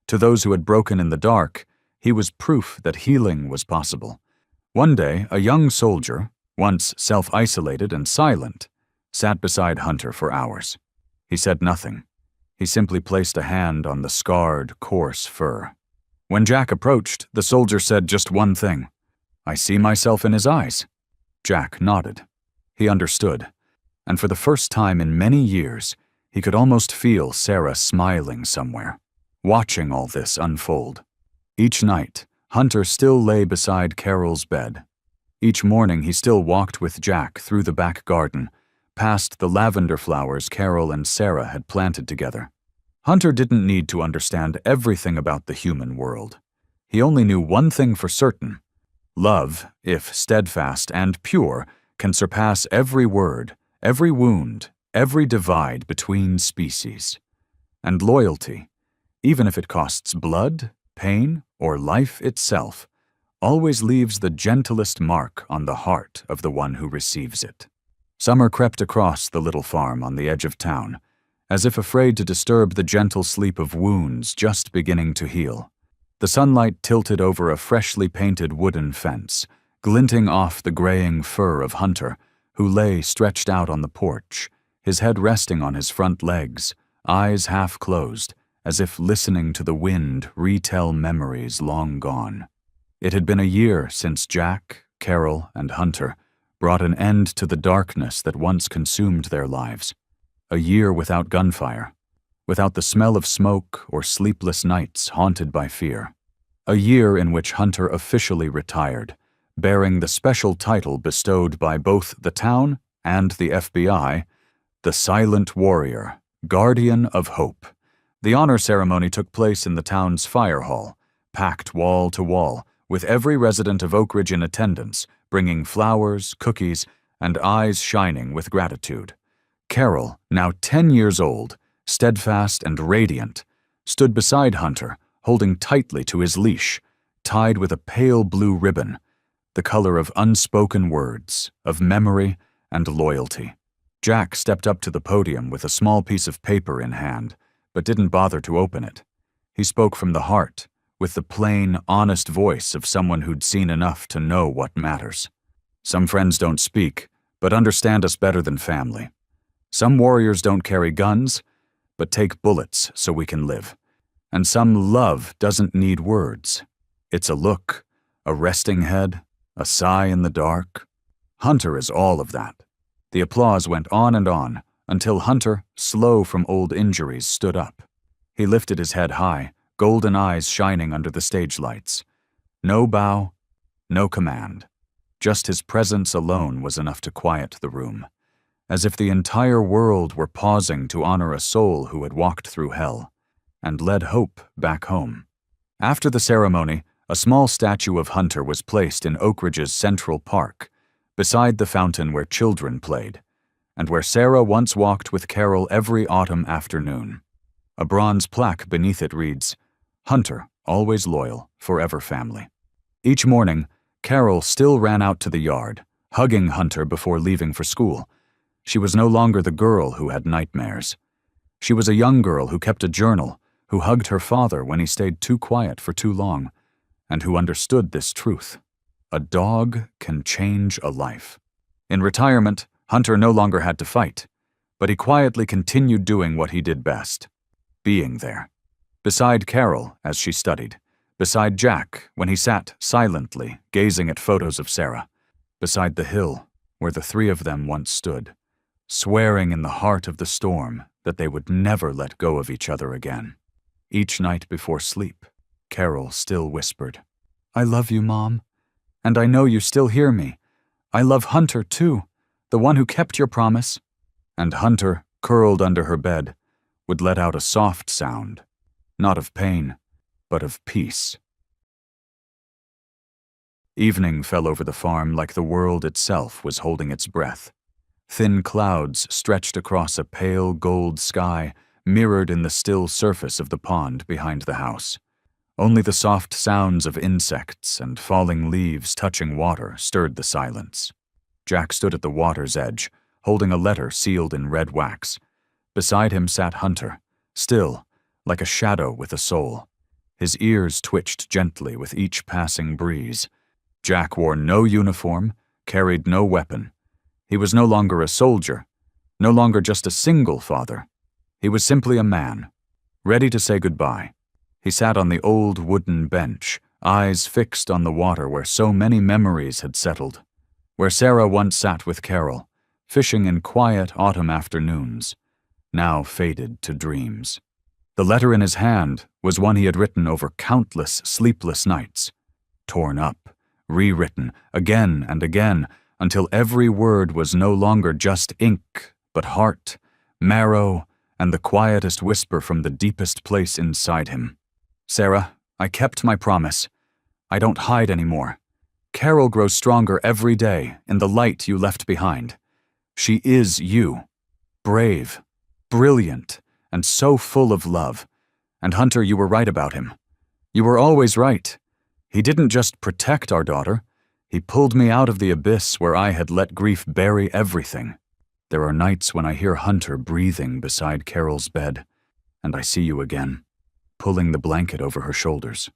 To those who had broken in the dark, he was proof that healing was possible. One day, a young soldier, once self-isolated and silent, sat beside Hunter for hours. He said nothing. He simply placed a hand on the scarred, coarse fur. When Jack approached, the soldier said just one thing, "I see myself in his eyes." Jack nodded. He understood, and for the first time in many years, he could almost feel Sarah smiling somewhere, watching all this unfold. Each night, Hunter still lay beside Carol's bed. Each morning he still walked with Jack through the back garden, past the lavender flowers Carol and Sarah had planted together. Hunter didn't need to understand everything about the human world. He only knew one thing for certain. Love, if steadfast and pure, can surpass every word, every wound, every divide between species. And loyalty, even if it costs blood, pain, or life itself, always leaves the gentlest mark on the heart of the one who receives it. Summer crept across the little farm on the edge of town, as if afraid to disturb the gentle sleep of wounds just beginning to heal. The sunlight tilted over a freshly painted wooden fence, glinting off the graying fur of Hunter, who lay stretched out on the porch, his head resting on his front legs, eyes half closed, as if listening to the wind retell memories long gone. It had been a year since Jack, Carol, and Hunter brought an end to the darkness that once consumed their lives. A year without gunfire, without the smell of smoke or sleepless nights haunted by fear. A year in which Hunter officially retired, bearing the special title bestowed by both the town and the FBI, the Silent Warrior, Guardian of Hope. The honor ceremony took place in the town's fire hall, packed wall to wall, with every resident of Oak Ridge in attendance, bringing flowers, cookies, and eyes shining with gratitude. Carol, now 10 years old, steadfast and radiant, stood beside Hunter, holding tightly to his leash, tied with a pale blue ribbon, the color of unspoken words, of memory and loyalty. Jack stepped up to the podium with a small piece of paper in hand, but didn't bother to open it. He spoke from the heart, with the plain, honest voice of someone who'd seen enough to know what matters. Some friends don't speak, but understand us better than family. Some warriors don't carry guns, but take bullets so we can live. And some love doesn't need words. It's a look, a resting head, a sigh in the dark. Hunter is all of that. The applause went on until Hunter, slow from old injuries, stood up. He lifted his head high, golden eyes shining under the stage lights. No bow, no command. Just his presence alone was enough to quiet the room, as if the entire world were pausing to honor a soul who had walked through hell and led hope back home. After the ceremony, a small statue of Hunter was placed in Oak Ridge's Central Park, beside the fountain where children played, and where Sarah once walked with Carol every autumn afternoon. A bronze plaque beneath it reads, "Hunter, always loyal, forever family." Each morning, Carol still ran out to the yard, hugging Hunter before leaving for school. She was no longer the girl who had nightmares. She was a young girl who kept a journal, who hugged her father when he stayed too quiet for too long, and who understood this truth. A dog can change a life. In retirement, Hunter no longer had to fight, but he quietly continued doing what he did best, being there. Beside Carol as she studied, beside Jack when he sat silently gazing at photos of Sarah, beside the hill where the three of them once stood, swearing in the heart of the storm that they would never let go of each other again. Each night before sleep, Carol still whispered, "I love you, Mom. And I know you still hear me. I love Hunter, too, the one who kept your promise." And Hunter, curled under her bed, would let out a soft sound, not of pain, but of peace. Evening fell over the farm like the world itself was holding its breath. Thin clouds stretched across a pale gold sky, mirrored in the still surface of the pond behind the house. Only the soft sounds of insects and falling leaves touching water stirred the silence. Jack stood at the water's edge, holding a letter sealed in red wax. Beside him sat Hunter, still, like a shadow with a soul. His ears twitched gently with each passing breeze. Jack wore no uniform, carried no weapon. He was no longer a soldier, no longer just a single father. He was simply a man, ready to say goodbye. He sat on the old wooden bench, eyes fixed on the water where so many memories had settled, where Sarah once sat with Carol, fishing in quiet autumn afternoons, now faded to dreams. The letter in his hand was one he had written over countless sleepless nights, torn up, rewritten again and again, until every word was no longer just ink, but heart, marrow, and the quietest whisper from the deepest place inside him. "Sarah, I kept my promise. I don't hide anymore. Carol grows stronger every day in the light you left behind. She is you, brave, brilliant, and so full of love. And Hunter, you were right about him. You were always right. He didn't just protect our daughter. He pulled me out of the abyss where I had let grief bury everything. There are nights when I hear Hunter breathing beside Carol's bed, and I see you again, pulling the blanket over her shoulders.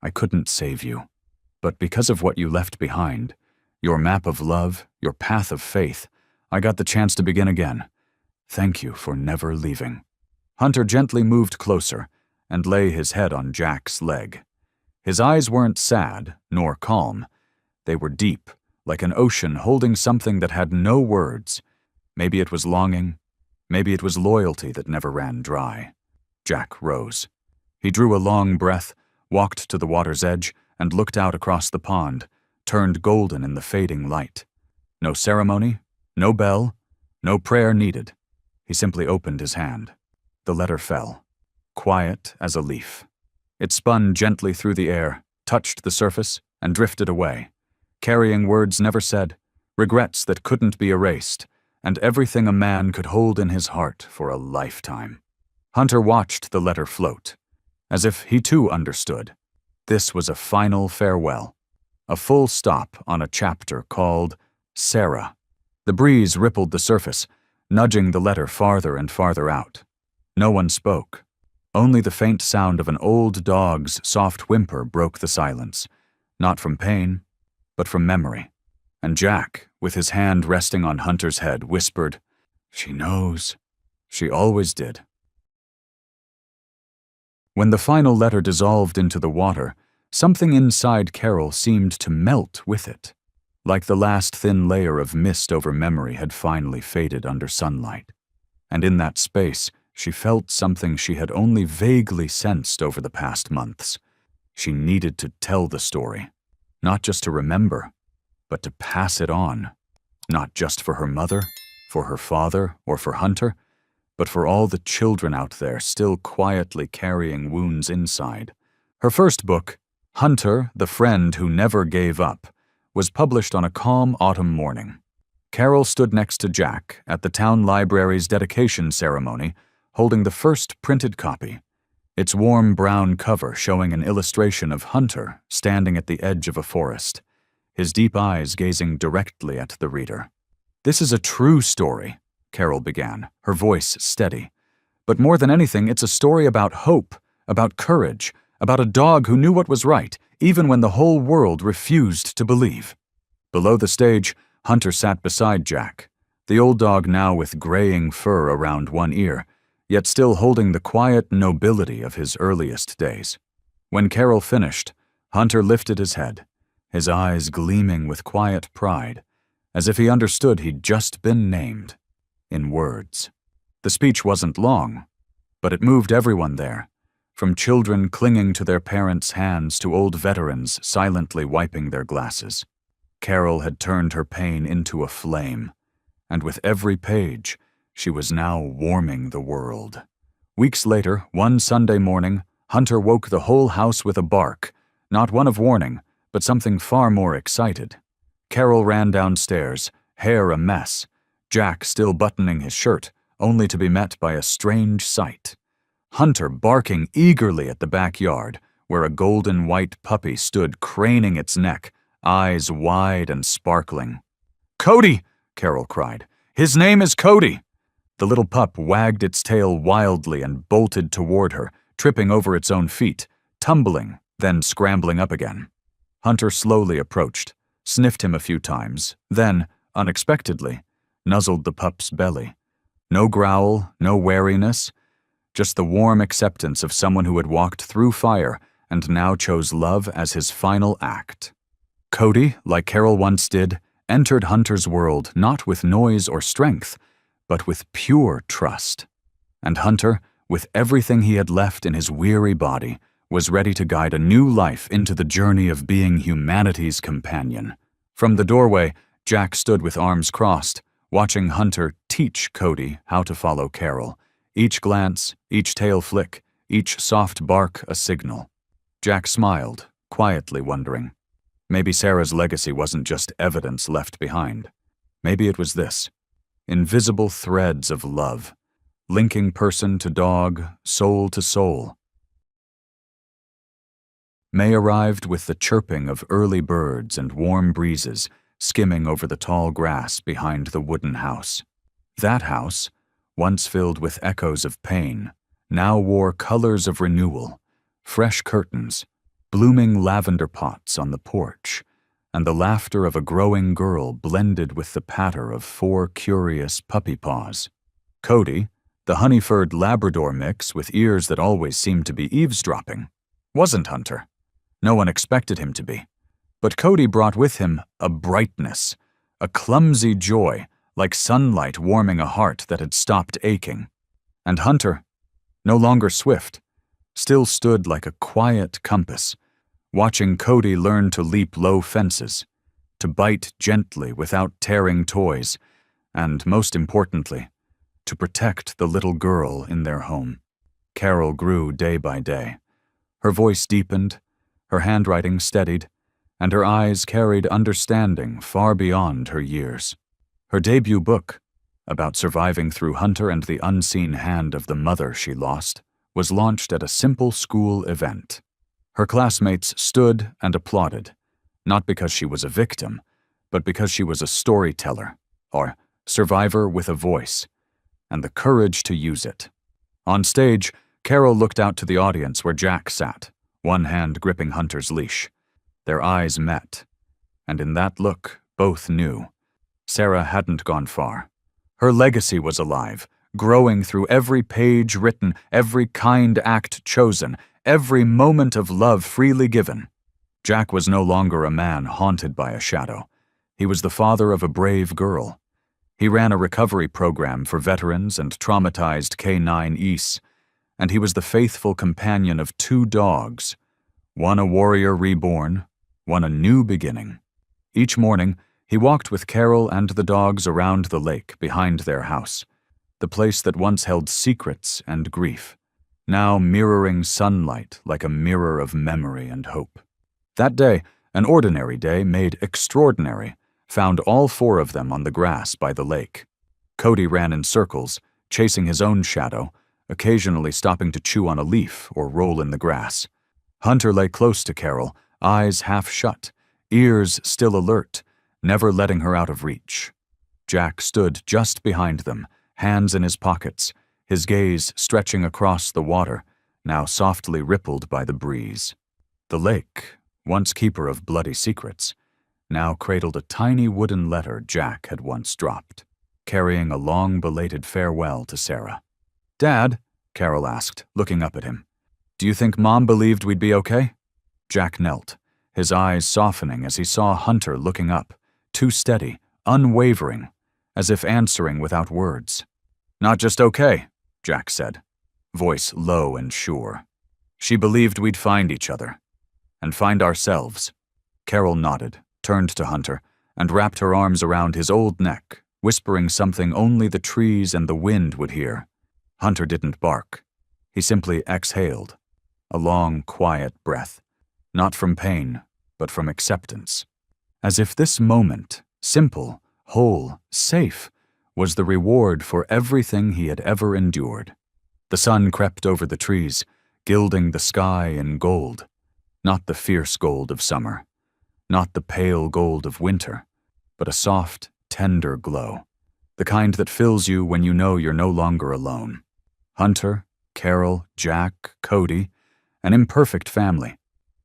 I couldn't save you, but because of what you left behind, your map of love, your path of faith, I got the chance to begin again. Thank you for never leaving." Hunter gently moved closer and lay his head on Jack's leg. His eyes weren't sad nor calm. They were deep, like an ocean holding something that had no words. Maybe it was longing, maybe it was loyalty that never ran dry. Jack rose. He drew a long breath, walked to the water's edge, and looked out across the pond, turned golden in the fading light. No ceremony, no bell, no prayer needed. He simply opened his hand. The letter fell, quiet as a leaf. It spun gently through the air, touched the surface, and drifted away, carrying words never said, regrets that couldn't be erased, and everything a man could hold in his heart for a lifetime. Hunter watched the letter float, as if he too understood. This was a final farewell, a full stop on a chapter called Sarah. The breeze rippled the surface, nudging the letter farther and farther out. No one spoke. Only the faint sound of an old dog's soft whimper broke the silence, not from pain, but from memory. And Jack, with his hand resting on Hunter's head, whispered, "She knows. She always did." When the final letter dissolved into the water, something inside Carol seemed to melt with it, like the last thin layer of mist over memory had finally faded under sunlight. And in that space, she felt something she had only vaguely sensed over the past months. She needed to tell the story, not just to remember, but to pass it on, not just for her mother, for her father, or for Hunter, but for all the children out there still quietly carrying wounds inside. Her first book, Hunter, the Friend Who Never Gave Up, was published on a calm autumn morning. Carol stood next to Jack at the town library's dedication ceremony, holding the first printed copy, its warm brown cover showing an illustration of Hunter standing at the edge of a forest, his deep eyes gazing directly at the reader. "This is a true story," Carol began, her voice steady. "But more than anything, it's a story about hope, about courage, about a dog who knew what was right, even when the whole world refused to believe." Below the stage, Hunter sat beside Jack, the old dog now with graying fur around one ear, yet still holding the quiet nobility of his earliest days. When Carol finished, Hunter lifted his head, his eyes gleaming with quiet pride, as if he understood he'd just been named, in words. The speech wasn't long, but it moved everyone there, from children clinging to their parents' hands to old veterans silently wiping their glasses. Carol had turned her pain into a flame, and with every page, she was now warming the world. Weeks later, one Sunday morning, Hunter woke the whole house with a bark, not one of warning, but something far more excited. Carol ran downstairs, hair a mess, Jack still buttoning his shirt, only to be met by a strange sight. Hunter barking eagerly at the backyard, where a golden white puppy stood craning its neck, eyes wide and sparkling. "Cody!" Carol cried. "His name is Cody!" The little pup wagged its tail wildly and bolted toward her, tripping over its own feet, tumbling, then scrambling up again. Hunter slowly approached, sniffed him a few times, then, unexpectedly, nuzzled the pup's belly. No growl, no wariness, just the warm acceptance of someone who had walked through fire and now chose love as his final act. Cody, like Carol once did, entered Hunter's world not with noise or strength, but with pure trust. And Hunter, with everything he had left in his weary body, was ready to guide a new life into the journey of being humanity's companion. From the doorway, Jack stood with arms crossed, watching Hunter teach Cody how to follow Carol, each glance, each tail flick, each soft bark a signal. Jack smiled, quietly wondering. Maybe Sarah's legacy wasn't just evidence left behind. Maybe it was this: invisible threads of love, linking person to dog, soul to soul. May arrived with the chirping of early birds and warm breezes skimming over the tall grass behind the wooden house. That house, once filled with echoes of pain, now wore colors of renewal, fresh curtains, blooming lavender pots on the porch, and the laughter of a growing girl blended with the patter of 4 curious puppy paws. Cody, the honey-furred Labrador mix with ears that always seemed to be eavesdropping, wasn't Hunter. No one expected him to be. But Cody brought with him a brightness, a clumsy joy, like sunlight warming a heart that had stopped aching. And Hunter, no longer swift, still stood like a quiet compass, watching Cody learn to leap low fences, to bite gently without tearing toys, and, most importantly, to protect the little girl in their home. Carol grew day by day. Her voice deepened, her handwriting steadied, and her eyes carried understanding far beyond her years. Her debut book, about surviving through Hunter and the unseen hand of the mother she lost, was launched at a simple school event. Her classmates stood and applauded, not because she was a victim, but because she was a storyteller, or survivor with a voice, and the courage to use it. On stage, Carol looked out to the audience where Jack sat, one hand gripping Hunter's leash. Their eyes met, and in that look, both knew. Sarah hadn't gone far. Her legacy was alive, growing through every page written, every kind act chosen, every moment of love freely given. Jack was no longer a man haunted by a shadow. He was the father of a brave girl. He ran a recovery program for veterans and traumatized K-9 East, and he was the faithful companion of 2 dogs, one a warrior reborn, one a new beginning. Each morning, he walked with Carol and the dogs around the lake behind their house, the place that once held secrets and grief, now mirroring sunlight like a mirror of memory and hope. That day, an ordinary day made extraordinary, found all 4 of them on the grass by the lake. Cody ran in circles, chasing his own shadow, occasionally stopping to chew on a leaf or roll in the grass. Hunter lay close to Carol, eyes half shut, ears still alert, never letting her out of reach. Jack stood just behind them, hands in his pockets, his gaze stretching across the water, now softly rippled by the breeze. The lake, once keeper of bloody secrets, now cradled a tiny wooden letter Jack had once dropped, carrying a long belated farewell to Sarah. "Dad," Carol asked, looking up at him, "do you think Mom believed we'd be okay?" Jack knelt, his eyes softening as he saw Hunter looking up, too steady, unwavering, as if answering without words. "Not just okay," Jack said, voice low and sure. "She believed we'd find each other. And find ourselves." Carol nodded, turned to Hunter, and wrapped her arms around his old neck, whispering something only the trees and the wind would hear. Hunter didn't bark. He simply exhaled, a long, quiet breath, not from pain, but from acceptance. As if this moment, simple, whole, safe, was the reward for everything he had ever endured. The sun crept over the trees, gilding the sky in gold, not the fierce gold of summer, not the pale gold of winter, but a soft, tender glow, the kind that fills you when you know you're no longer alone. Hunter, Carol, Jack, Cody, an imperfect family,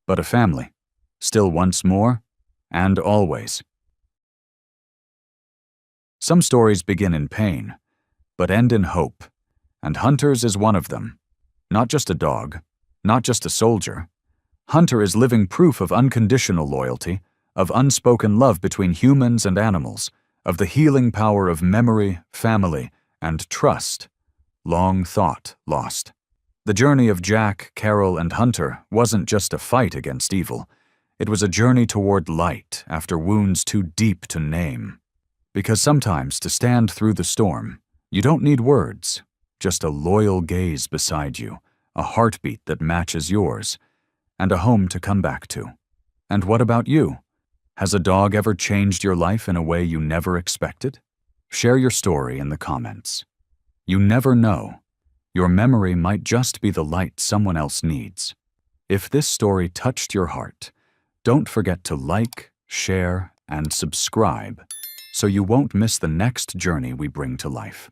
but a family, still once more, and always. Some stories begin in pain, but end in hope, and Hunter's is one of them. Not just a dog, not just a soldier. Hunter is living proof of unconditional loyalty, of unspoken love between humans and animals, of the healing power of memory, family, and trust, long thought lost. The journey of Jack, Carol, and Hunter wasn't just a fight against evil. It was a journey toward light after wounds too deep to name. Because sometimes to stand through the storm, you don't need words, just a loyal gaze beside you, a heartbeat that matches yours, and a home to come back to. And what about you? Has a dog ever changed your life in a way you never expected? Share your story in the comments. You never know. Your memory might just be the light someone else needs. If this story touched your heart, don't forget to like, share, and subscribe so you won't miss the next journey we bring to life.